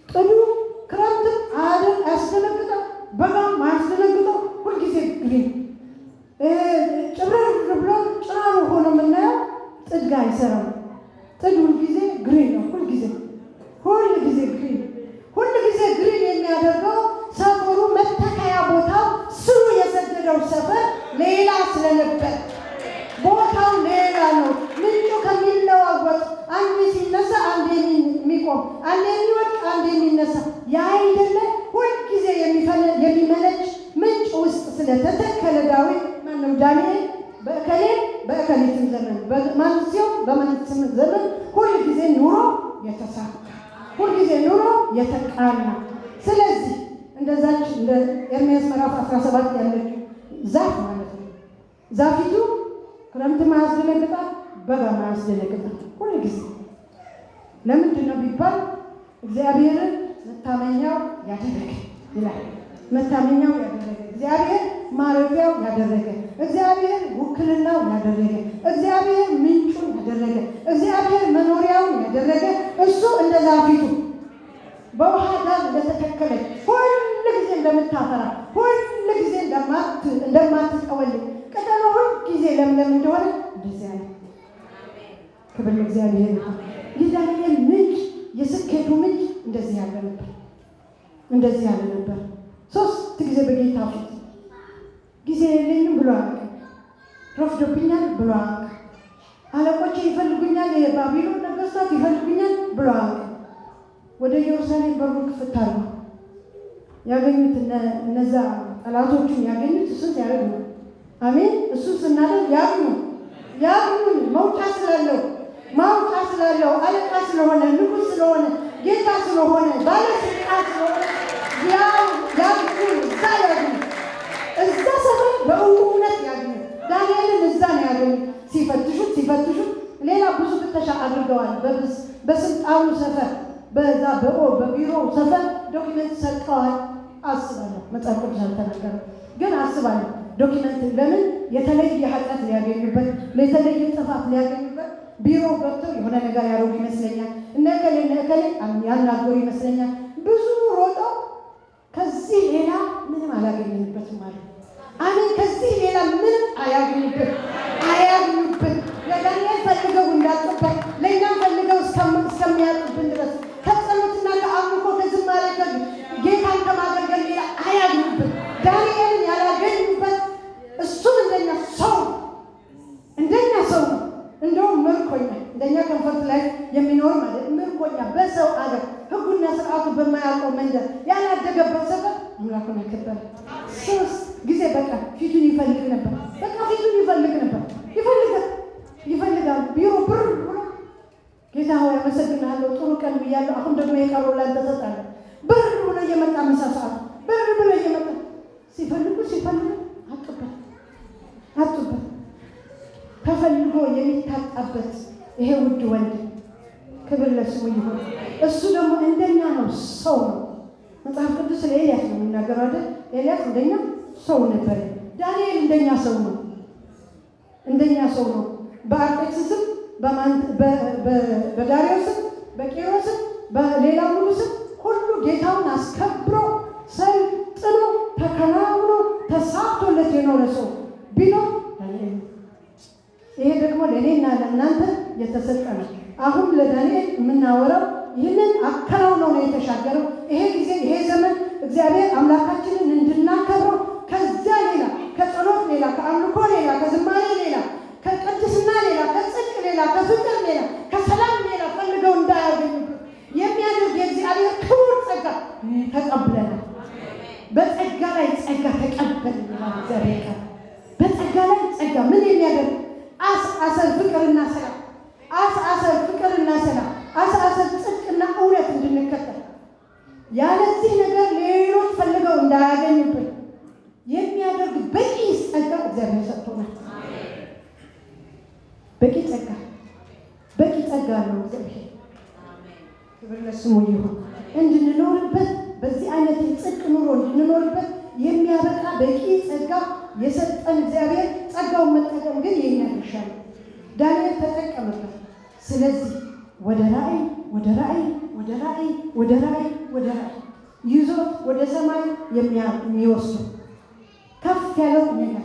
ጥዱ ክረምትም አደር አያስደነግጠው፣ በጋም አያስደነግጠው፣ ሁልጊዜ ግሪን ጭብረር ብሎ ጭራሩ ሆኖ የምናየው ጥድ ጋር አይሰራም። ጥድ ሁልጊዜ ግሪን ነው። ሁልጊዜ ግሪን የሚያደርገው ሰፈሩ መተከያ ቦታው ስሩ የሰደደው ሰፈር ሌላ ስለነበር ቦታው ሌላ ነው። ምንጩ ከሚለዋወጥ አንዴ ሲነሳ አንዴ የሚቆም አንዴ የሚወድቅ አንዴ የሚነሳ ያ አይደለ ሁልጊዜ የሚመነጭ ምንጭ ውስጥ ስለተተከለ ዳዊት ማንም ዳንኤል በእከሌትም ዘመን በማንሲው በማንሲም ዘመን ሁልጊዜ ኑሮ የተሳካ ሁልጊዜ ኑሮ የተቃና። ስለዚህ እንደዛች እንደ ኤርምያስ ምዕራፍ 17 ያለችው ዛፍ ማለት ነው። ዛፊቱ ክረምት ማያስደነግጣል፣ በጋ ማያስደነግጣል ሁልጊዜ። ለምንድን ነው ቢባል እግዚአብሔርን መታመኛው ያደረገ ይላል። መታመኛው ያደረገ እግዚአብሔር ማረፊያው ያደረገ እግዚአብሔር ውክልናው ያደረገ እግዚአብሔር ምንጩን ያደረገ እግዚአብሔር መኖሪያውን ያደረገ እሱ እንደ ዛፊቱ በውሃ ዳር እንደተተከለች ሁልጊዜ እንደምታፈራ ሁልጊዜ እንደማትጠወልግ ቅጠሏ ሁልጊዜ ለምለም እንደሆነ እንደዚያ ነው። ክብር ለእግዚአብሔር ይሁን። የዳንኤል ምንጭ የስኬቱ ምንጭ እንደዚህ ያለ ነበር። 3 ጊዜ በጌታ ፊት ጊዜ የለኝም ብሎ አያውቅም። ረፍዶብኛል ብሎ አያውቅም። አለቆቼ ይፈልጉኛል፣ የባቢሎን ነገስታት ይፈልጉኛል ብሎ አያውቅም። ወደ ኢየሩሳሌም በሩ ክፍት አድርጎ ያገኙት እነዛ ጠላቶቹን ያገኙት እሱን ሲያደርግ ነው። አሜን። እሱን ስናደርግ ያግኙን መውጫ ስላለው አለቃ ስለሆነ ንጉሥ ስለሆነ ጌታ ስለሆነ ባለስልጣን ስለሆነ ያግኙን እዛ ሰፈር በእውነት ያግኙ። ዳንኤልን እዛ ነው ያገኙ። ሲፈትሹት ሌላ ብዙ ፍተሻ አድርገዋል። በስልጣኑ ሰፈር በዛ በቢሮ ሰፈር ዶክመንት ሰጥተዋል አስባለሁ። መጽሐፍ ቅዱስ አልተናገረም ግን አስባለሁ። ዶክመንት ለምን የተለየ ኃጢአት ሊያገኙበት የተለየ ጥፋት ሊያገኙበት ቢሮ ገብተው የሆነ ነገር ያደርጉ ይመስለኛል። እነከሌ ያናገሩ ይመስለኛል። ብዙ ሮጠው ከዚህ ሌላ ምንም አላገኘንበትም ማለት አሜን። ከዚህ ሌላ ምንም አያገኙበት። ለዳንኤል ፈልገው እንዳጡበት ለእኛም ፈልገው እስከሚያጡብን ድረስ ከጸሎትና ከአምልኮ ከዝማሬ ጌታን ከማገልገል ሌላ አያገኙበት። ዳንኤልን ያላገኙበት እሱም እንደኛ ሰው ነው። እንደውም ምርኮኛ እንደኛ ከንፈርት ላይ የሚኖር ማለት ምርኮኛ በሰው አገር ሕጉና ስርዓቱ በማያውቀው መንደር ያላደገበት ሰፈር አምላኩን ያከበረ 3 ጊዜ በቃ ፊቱን ይፈልግ ነበር። ይፈልጋል ቢሮ ብር ብሎ ጌታ ሆይ አመሰግናለሁ፣ ጥሩ ቀን ብያለሁ፣ አሁን ደግሞ የቀረው ላንተ ተሰጣለሁ። ብር ብሎ እየመጣ ምሳ ሰዓት ብር ብሎ እየመጣ ሲፈልጉ አጡበት። ተፈልጎ የሚታጣበት ይሄ ውድ ወንድ ክብር ለስሙ ይሁን። እሱ ደግሞ እንደኛ ነው፣ ሰው ነው። መጽሐፍ ቅዱስ ስለ ኤልያስ ነው የሚናገረው አይደል? ኤልያስ እንደኛ ሰው ነበር። ዳንኤል እንደኛ ሰው ነው። በአርጤክስስም በዳሪዮስም በቂሮስም በሌላው ንጉስም ሁሉ ጌታውን አስከብሮ ሰልጥኖ ተከናውኖ ተሳክቶለት የኖረ ሰው ቢኖር ዳንኤል። ይሄ ደግሞ ለእኔና ለእናንተ የተሰጠ ነው። አሁን ለዳንኤል የምናወራው ይህንን አከናውኖ ነው የተሻገረው። ይሄ ጊዜ ይሄ ዘመን እግዚአብሔር አምላካችንን እንድናከብረው ከዚያ ሌላ ከጸሎት ሌላ ከአምልኮ ሌላ ከዝማሬ ሌላ ከቅድስና ሌላ ከጽድቅ ሌላ ከፍቅር ሌላ ከሰላም ሌላ ፈልገው እንዳያገኙበት የሚያደርግ የእግዚአብሔር ክቡር ጸጋ ተቀብለናል። በጸጋ ላይ ጸጋ ተቀበልን። እግዚአብሔር በጸጋ ላይ ጸጋ ምን የሚያደርግ አሰር ፍቅርና ሰላም አሰር ጽድቅና እውነት እንድንከተል ያለዚህ ነገር ሌሎች ፈልገው እንዳያገኙብን የሚያደርግ በቂ ጸጋ እግዚአብሔር ሰጥቶናል። በቂ ጸጋ ነው እግዚአብሔር። ክብር ለስሙ ይሁን። እንድንኖርበት በዚህ አይነት የጽድቅ ኑሮ እንድንኖርበት የሚያበቃ በቂ ጸጋ የሰጠን እግዚአብሔር፣ ጸጋውን መጠቀም ግን የኛ ድርሻ ነው። ዳንኤል ተጠቀመበት። ስለዚህ ወደ ራእይ ይዞት ወደ ሰማይ የሚወስዱ ከፍ ያለው ነገር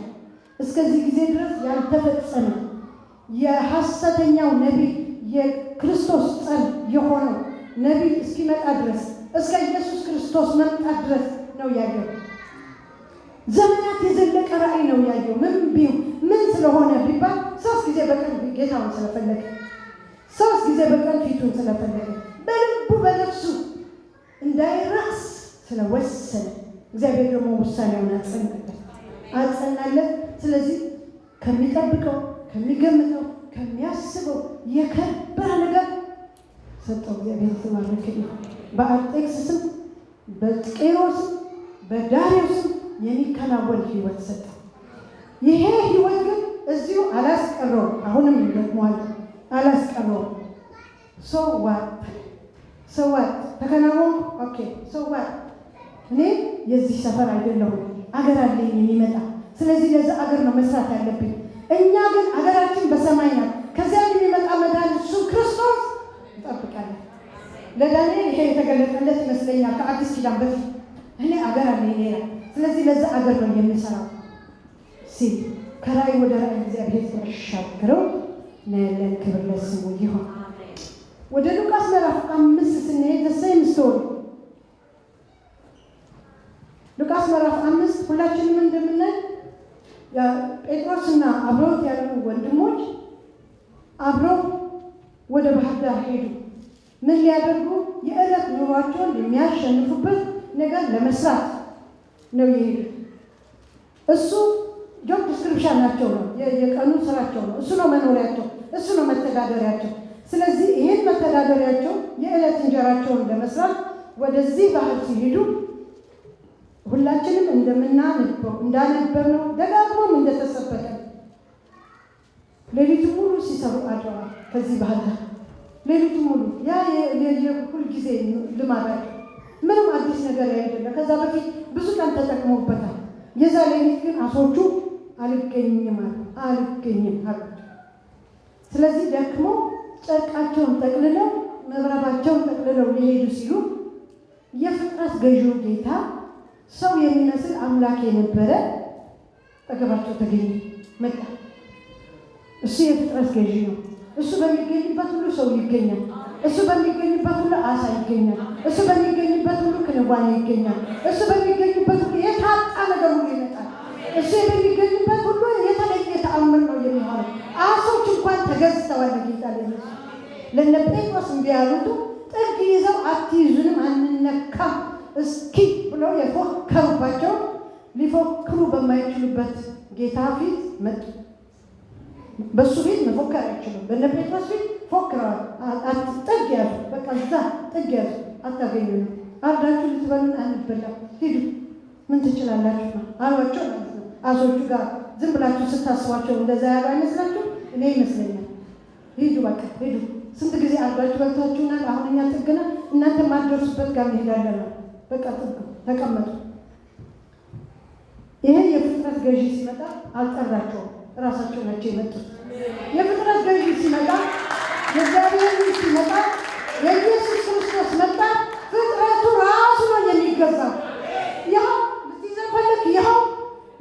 እስከዚህ ጊዜ ድረስ ያልተፈጸመ የሐሰተኛው ነቢይ የክርስቶስ ጸር የሆነው ነቢይ እስኪመጣ ድረስ እስከ ኢየሱስ ክርስቶስ መምጣት ድረስ ነው ያየው። ዘመናት የዘለቀ ራእይ ነው ያየው። ምን ስለሆነ ቢባል 3 ጊዜ በቀን ጌታውን ስለፈለገ፣ 3 ጊዜ በቀን ፊቱን ስለፈለገ፣ በልቡ በነፍሱ እንዳይራስ ስለወሰነ እግዚአብሔር ደግሞ ውሳኔውን አጸናለት። ስለዚህ ከሚጠብቀው ከሚገምተው ከሚያስበው የከበረ ነገር ሰጠው። እግዚአብሔር ተባረከ። በአርጤክስስም በቂሮስም በዳሪዮስም የሚከናወን ህይወት ሰጠው። ይሄ ህይወት ግን እዚሁ አላስቀረውም። አሁንም ይደግመዋል፣ አላስቀረውም። ሰዋት ተከናወን። ኦኬ ሰዋት እኔ የዚህ ሰፈር አይደለሁም፣ አገር አለኝ የሚመጣ። ስለዚህ ለዛ አገር ነው መስራት ያለብኝ። እኛ ግን አገራችን በሰማይ ናት። ከዚያ የሚመጣ መድኃኒት እሱ ክርስቶስ እንጠብቃለን። ለዳንኤል ይሄ የተገለጠለት ይመስለኛል ከአዲስ ኪዳን በፊት እኔ አገር አለኝ ሌላ፣ ስለዚህ ለዛ አገር ነው የምሰራው ሲል ከራእይ ወደ ራእይ እግዚአብሔር ተሻገረው ነው ያለን። ክብር ለስሙ ይሁን። ወደ ሉቃስ ምዕራፍ 5 ስንሄድ ዘሰይም ስቶሪ ሉቃስ ምዕራፍ 5 ሁላችንም እንደምናይ ጴጥሮስና አብረውት ያሉ ወንድሞች አብረው ወደ ባህር ዳር ሄዱ። ምን ሊያደርጉ? የዕለት ኑሯቸውን የሚያሸንፉበት ነገር ለመስራት ነው የሄዱ። እሱ ጆብ ዲስክሪፕሽን ናቸው ነው የቀኑ ስራቸው ነው። እሱ ነው መኖሪያቸው፣ እሱ ነው መተዳደሪያቸው። ስለዚህ ይሄን መተዳደሪያቸው የዕለት እንጀራቸውን ለመስራት ወደዚህ ባህር ሲሄዱ ሁላችንም እንዳነበብነው ደጋግሞም እንደተሰበከ ሌሊቱ ሙሉ ሲሰሩ አድረዋል። ከዚህ ባህል ጋር ሌሊቱ ሙሉ ያ የሁል ጊዜ ልማዳቸው ምንም አዲስ ነገር አይደለም። ከዛ በፊት ብዙ ቀን ተጠቅመውበታል። የዛ ሌሊት ግን አሶቹ አልገኝም አሉ። ስለዚህ ደክሞ ጨርቃቸውን ጠቅልለው መብራታቸውን ጠቅልለው ሊሄዱ ሲሉ የፍጥረት ገዢው ጌታ ሰው የሚመስል አምላክ የነበረ አጠገባቸው ተገኘ፣ መጣ። እሱ የፍጥረት ገዢ ነው። እሱ በሚገኝበት ሁሉ ሰው ይገኛል። እሱ በሚገኝበት ሁሉ አሳ ይገኛል። እሱ በሚገኝበት ሁሉ ክንዋኔ ይገኛል። እሱ በሚገኝበት ሁሉ የታጣ ነገር ሁሉ ይመጣል። እሱ በሚገኝበት ሁሉ የተለየ ተአምር ነው የሚሆነው። አሶች እንኳን ተገዝተዋል። ጌታ ለነ ጴጥሮስ እምቢ ያሉት ጥግ ይዘው አትይዙንም አንነካም እስኪ ብለው የፎከሩባቸው ሊፎክሩ በማይችሉበት ጌታ ፊት መጡ። በሱ ፊት መፎከር አይችሉም። በነ ጴጥሮስ ፊት ፎክረዋል። ጥግ ያዙ፣ በቃ እዛ ጥግ ያዙ፣ አታገኙንም፣ አርዳችሁ ልትበሉን አንበላም፣ ሂዱ፣ ምን ትችላላችሁ አሏቸው ማለት ነው። አሶቹ ጋር ዝም ብላችሁ ስታስቧቸው እንደዛ ያሉ አይመስላችሁ? እኔ ይመስለኛል። ሂዱ፣ በቃ ሂዱ፣ ስንት ጊዜ አርዳችሁ በልታችሁናል፣ አሁን እኛ ጥግና እናንተ ማትደርሱበት ጋር እንሄዳለን ነው። በቃ ጥግ ተቀመጡ። ይሄ የፍጥረት ገዢ ሲመጣ አልጠራቸውም፣ ራሳቸው ናቸው የመጡት። የፍጥረት ገዢ ሲመጣ፣ የእግዚአብሔር ልጅ ሲመጣ፣ የኢየሱስ ክርስቶስ መጣ። ፍጥረቱ ራሱ ነው የሚገዛው። ይኸው ልትይዘን ፈለክ፣ ይኸው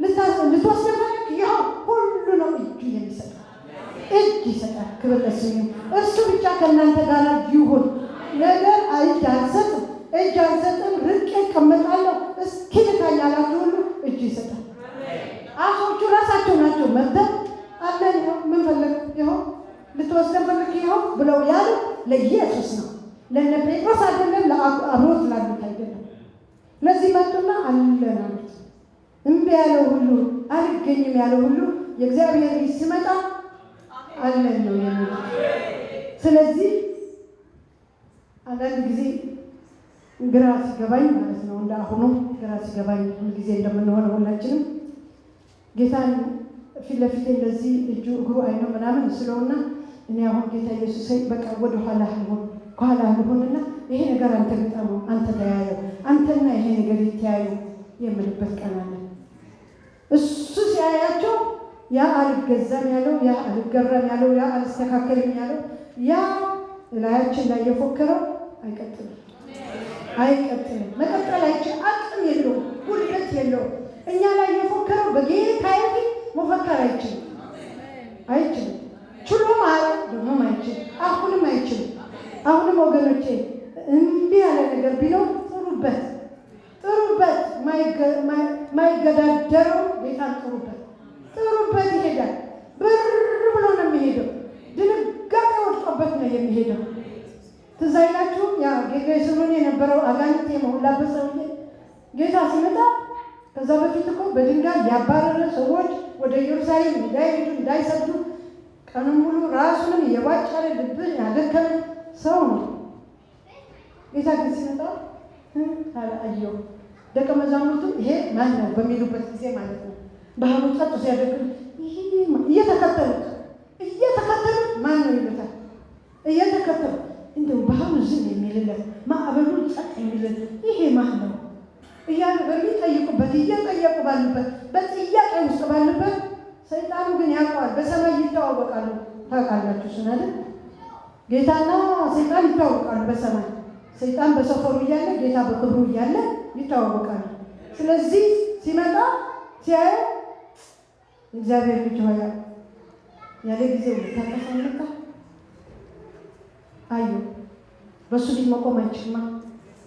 ልትወስደን ፈለክ፣ ይኸው ሁሉ ነው እጁ የሚሰጠው። እጅ ይሰጣል። ክብር ለእሱ ይሁን። እሱ ብቻ ከእናንተ ጋር ይሁን። ነገር እጅ አልሰጥም፣ እጅ አልሰጥም፣ ርቄ እቀመጣለሁ እስኪ ልታኝ ያላችሁ ሁሉ እጅ ይሰጣል። አሶቹ ራሳቸው ናቸው መጥተው አለን፣ ይኸው ምን ፈለግ፣ ይኸው ልትወስደን ፈለግ፣ ይኸው ብለው ያሉ ለኢየሱስ ነው። ለነ ጴጥሮስ አይደለም፣ ለአብሮት ላሉት አይደለም። ለዚህ መጡና አለን አሉት። እምቢ ያለው ሁሉ አልገኝም ያለው ሁሉ የእግዚአብሔር ልጅ ሲመጣ አለን ነው የሚለው። ስለዚህ አንዳንድ ጊዜ ግራ ሲገባኝ ማለት ነው፣ እንደ አሁኑ ግራ ሲገባኝ ሁልጊዜ እንደምንሆነው ሁላችንም ጌታን ፊት ለፊት እንደዚህ እጁ እግሩ አይኑ ምናምን ስለውና እኔ አሁን ጌታ ኢየሱስ በቃ ወደ ኋላ ልሆን ከኋላ ልሆንና ይሄ ነገር አንተ ግጠመው፣ አንተ ተያየው፣ አንተና ይሄ ነገር ይተያዩ የምልበት ቀን አለ። እሱ ሲያያቸው ያ አልገዛም ያለው፣ ያ አልገረም ያለው፣ ያ አልስተካከልም ያለው፣ ያ ላያችን ላይ የፎከረው አይቀጥልም። መቀጠል አይችልም። አቅም የለውም፣ ጉልበት የለውም። እኛ ላይ የፎከረው በጌታዬ ፊት መፎከር አይችልም። ችሎም አያውቅም፣ ደግሞም አይችልም፣ አሁንም አይችልም። አሁንም ወገኖቼ እምቢ ያለ ነገር ቢኖር ጥሩበት፣ ማይገዳደረው ጌታን ጥሩበት ይሄዳል። ብር ብሎ ነው የሚሄደው። ድንጋጤ ወድቆበት ነው የሚሄደው። ትዝ አይላችሁም? ያ ጌርጌሴኖን የነበረው አጋንንት የሞላበት ሰውዬ ጌታ ሲመጣ ከዛ በፊት እኮ በድንጋይ ያባረረ ሰዎች ወደ ኢየሩሳሌም እንዳይሄዱ እንዳይሰግዱ ቀኑን ሙሉ ራሱንም የባጨረ ልብን ያደከመ ሰው ነው። ጌታ ግን ሲመጣ አየው። ደቀ መዛሙርቱ ይሄ ማን ነው በሚሉበት ጊዜ ማለት ነው ባህሩ ጸጥ ሲያደርግ እየተከተሉት ማን ነው ይሉታል። እየተከተሉት እንደው ባህሩ ዝም የሚልለት ማዕበሉ ጸጥ የሚልለት ይሄ ማን ነው እያሉ በሚጠይቁበት እየጠየቁ ባሉበት በጥያቄ ውስጥ ባሉበት ሰይጣኑ ግን ያውቀዋል። በሰማይ ይተዋወቃሉ። ታውቃላችሁ ስናለ ጌታና ሰይጣን ይተዋወቃሉ በሰማይ። ሰይጣን በሰፈሩ እያለ ጌታ በክብሩ እያለ ይተዋወቃሉ። ስለዚህ ሲመጣ ሲያየው እግዚአብሔር ልጅ ሆይ ያለ ጊዜው ልታጠፋለካ አዩ። በሱ ፊት መቆም አይችልማ።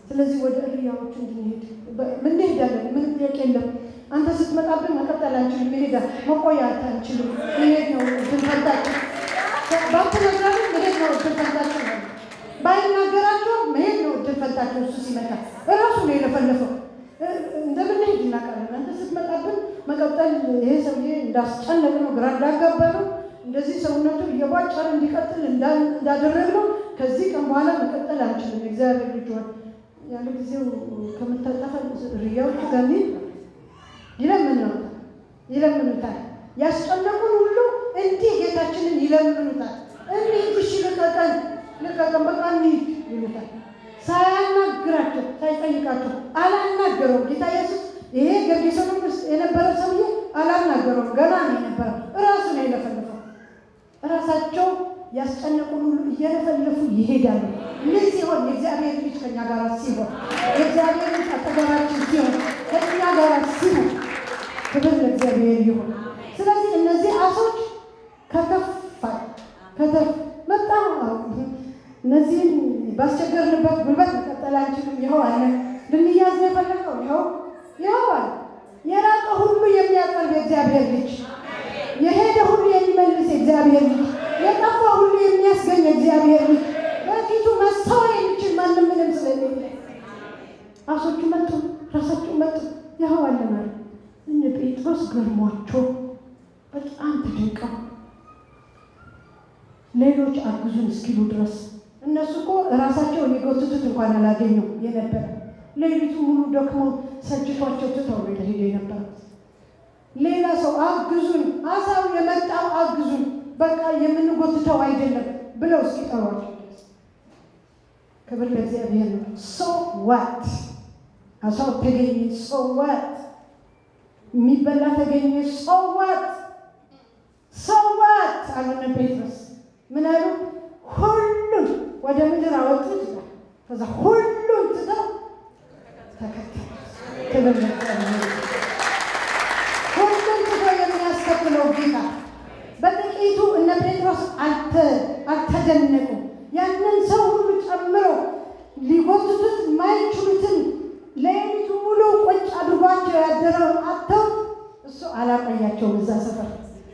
ስለዚህ ወደ እርያዎቹ እንድንሄድ እንሄዳለን። ምንም ጥያቄ የለም። አንተ ስትመጣብን መቀጠል አንችልም። መቆያት አንችልም። መሄድ ነው ድንፈንታችን። ባትነግራለን መሄድ ነው ድንፈንታችን። ባይናገራቸው መሄድ ነው ድንፈንታቸው። እሱ ሲመጣ እራሱ ነው የለፈለፈው። እንደምንሄድ እናውቃለን። አንተ ስትመጣብን መቀጠል ይሄ ሰውዬ እንዳስጨነቅ ነው፣ ግራ እንዳጋባ ነው፣ እንደዚህ ሰውነቱ እየቧጨረ እንዲቀጥል እንዳደረግነው ከዚህ ቀን በኋላ መቀጠል አንችልም። እግዚአብሔር ልጅ ሆይ ያለ ጊዜው ከምታጠፋ ርያዎቹ ጋር ይለምኑታል። ያስጨነቁን ሁሉ እንዲህ ጌታችንን ይለምኑታል። እንሂድ፣ እሺ ልቀቀን በቃ እንሂድ ይሉታል። ሳያናግራቸው ሳይጠይቃቸው አላናገረውም ጌታ ኢየሱስ። ይሄ ጌርጌሴኖን ውስጥ የነበረው ሰውዬ አላናገረውም። ገና ነው የነበረው። እራሱ ነው የለፈለፈው። እራሳቸው ያስጨነቁን ሁሉ እየለፈለፉ ይሄዳሉ። ምን ሲሆን? የእግዚአብሔር ልጅ ከኛ ጋር ሲሆን፣ የእግዚአብሔር ልጅ አጠገባችን ሲሆን፣ ከኛ ጋር ሲሆን፣ ክብር ለእግዚአብሔር ይሁን። ስለዚህ እነዚህ አሶች ከተፍ መጣ። እነዚህን ባስቸገርንበት ጉልበት መቀጠል አንችልም። ይኸው አለ። ልንያዝ ነው የፈለገው። ይኸው አለ። የራቀ ሁሉ የሚያቀርብ የእግዚአብሔር ልጅ፣ የሄደ ሁሉ የሚመልስ የእግዚአብሔር ልጅ፣ የጠፋ ሁሉ የሚያስገኝ የእግዚአብሔር ልጅ፣ በፊቱ መሰወር የሚችል ማንም ምንም ስለሌለ አሶቹ መጡ፣ ራሳቸው መጡ። ይኸው አለናል። እነ ጴጥሮስ ገርሟቸው በጣም ተደንቀው ሌሎች አግዙን እስኪሉ ድረስ እነሱ እኮ ራሳቸው የሚጎትቱት እንኳን አላገኘው የነበረ ሌሊቱ ሙሉ ደክሞ ሰልችቷቸው ትተው ነው ሄደ የነበረ። ሌላ ሰው አግዙን፣ አሳው የመጣው አግዙን፣ በቃ የምንጎትተው አይደለም ብለው እስኪጠሯቸው። ክብር ለእግዚአብሔር ነው። ሶ ዋት አሳው ተገኘ፣ ሶ ዋት የሚበላ ተገኘ፣ ሶ ዋት አሉነ ጴጥሮስ። ምን አሉ? ሁሉን ወደ ምድር አወጡት። ከዛ ሁሉን ትተው ተከተሉ። ሁሉን ትተው የሚያስከትለው ጌታ በጥቂቱ እነ ጴጥሮስ አልተደነቁ። ያንን ሰው ሁሉ ጨምሮ ሊጎትቱት የማይችሉትን ሌሊቱ ሙሉ ቁጭ አድርጓቸው ያደረውን አተው እሱ አላቆያቸውም እዛ ሰፈር።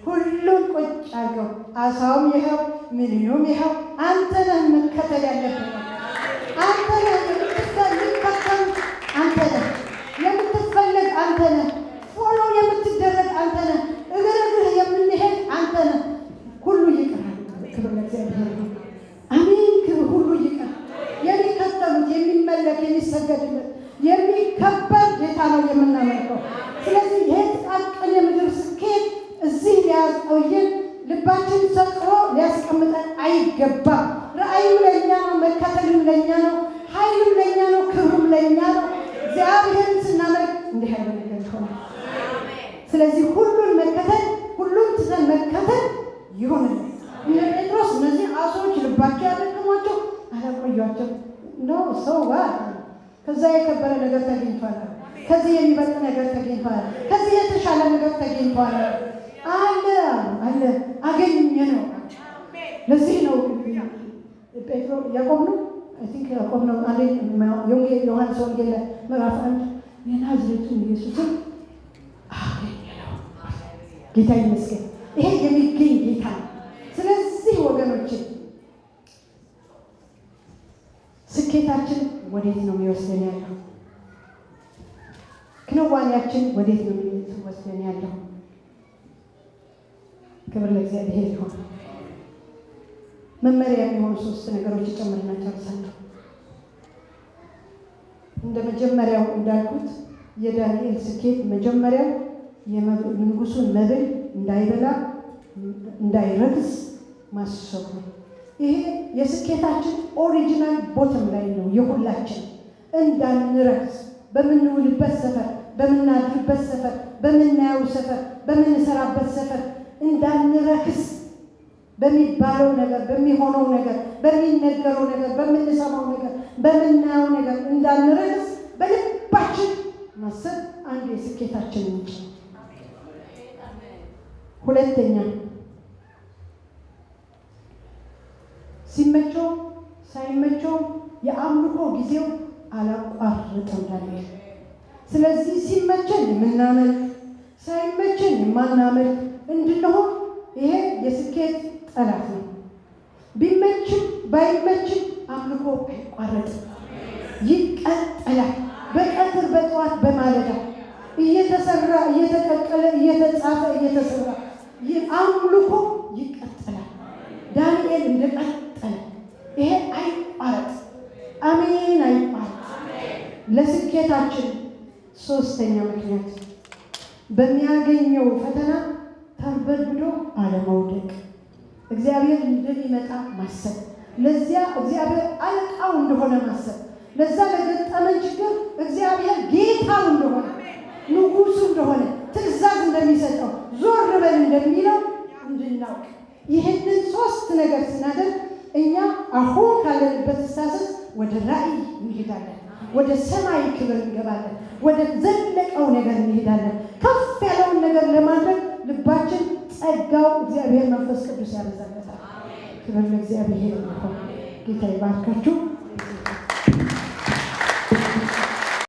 ሁሉን ቁጭ አድርገው አሳውም ይኸው ምንኙም ይኸው። አንተ ነህ መከተል ያለብህ፣ አንተ ነህ የምትከተል፣ አንተ ነህ የምትፈለግ፣ አንተ ነህ ፎሎ የምትደረግ፣ አንተ ነህ እግር የምንሄድ፣ አንተ ነህ። ሁሉ ይቀራል። ክብር ለእግዚአብሔር። አሜን። ክብር ሁሉ ይቀር። የሚከተሉት የሚመለክ የሚሰገድለት የሚከበር ጌታ ነው የምናመልከው። ስለዚህ ይሄ ጥቃቅን የምድር ስኬት እዚህ ሊያቆየን ልባችን ሰቅሮ ሊያስቀምጠን አይገባም። ራእዩ ለእኛ ነው፣ መከተልም ለእኛ ነው፣ ኃይልም ለእኛ ነው፣ ክብሩም ለእኛ ነው። እግዚአብሔርን ስናመልክ እንዲህ ያለ ነገር ይሆናል። ስለዚህ ሁሉን መከተል፣ ሁሉን ትተን መከተል ይሆንልን። እነ ጴጥሮስ እነዚህ አሶች ልባቸው ያደከሟቸው አላቆያቸው ነው። ሰው ከዛ የከበረ ነገር ተገኝቷል። ከዚህ የሚበልጥ ነገር ተገኝቷል። ከዚህ የተሻለ ነገር ተገኝቷል። አለ አገኘ ነው። ለዚህ ነው ጴጥሮስ ያዕቆብ ነው ዮሐንስ ወንጌል ምዕራፍ 1 የናዝሬቱን ኢየሱስን አገኘ ነው። ጌታ ይመስገን። ይሄ የሚገኝ ጌታ ነው። ስለዚህ ወገኖች ስኬታችን ወዴት ነው የሚወስደን ያለው? ክንዋኔያችን ወዴት ነው የሚወስደን ያለው? ክብር ለእግዚአብሔር ይሁን። መመሪያ የሚሆኑ 3 ነገሮች ጨምረና ጨርሳለሁ። እንደ መጀመሪያው እንዳልኩት የዳንኤል ስኬት መጀመሪያው የንጉሱን መብል እንዳይበላ እንዳይረክስ ማሰቡ። ይሄ የስኬታችን ኦሪጂናል ቦተም ላይ ነው። የሁላችን እንዳንረክስ በምንውልበት ሰፈር፣ በምናድርበት ሰፈር፣ በምናየው ሰፈር፣ በምንሰራበት ሰፈር እንዳንረክስ በሚባለው ነገር፣ በሚሆነው ነገር፣ በሚነገረው ነገር፣ በምንሰማው ነገር፣ በምናየው ነገር እንዳንረክስ በልባችን ማሰብ አንዱ የስኬታችን ምንጭ ነው። ሁለተኛ ሲመቸው ሳይመቸው የአምልኮ ጊዜው አላቋርጥም ዳንኤል። ስለዚህ ሲመቸን የምናመልክ ሳይመቸን የማናመልክ እንድንሆን ይሄ የስኬት ጠላት ነው። ቢመችም ባይመችም አምልኮ አይቋረጥም፣ ይቀጥላል። በቀትር በጠዋት በማለዳ እየተሰራ እየተቀቀለ እየተጻፈ እየተሰራ አምልኮ ይቀጥላል። ዳንኤል እንደቀጠለ ይሄ አይቋረጥ። አሜን፣ አይቋረጥ። ለስኬታችን 3ኛ ምክንያት በሚያገኘው ፈተና ተራ ተርበድብዶ አለመውደቅ፣ እግዚአብሔር እንደሚመጣ ማሰብ፣ ለዚያ እግዚአብሔር አለቃው እንደሆነ ማሰብ፣ ለዛ ለገጠመን ችግር እግዚአብሔር ጌታው እንደሆነ ንጉሱ እንደሆነ ትእዛዝ እንደሚሰጠው ዞር በል እንደሚለው እንድናውቅ ይህንን ሶስት ነገር ስናደርግ እኛ አሁን ካለንበት ስታስስ ወደ ራእይ እንሄዳለን፣ ወደ ሰማይ ክብር እንገባለን፣ ወደ ዘለቀው ነገር እንሄዳለን። ከፍ ያለውን ነገር ለማድረግ ልባችን ጸጋው እግዚአብሔር መንፈስ ቅዱስ ያበዛለታል። ክብር ለእግዚአብሔር ይሁን። ጌታ ይባርካችሁ።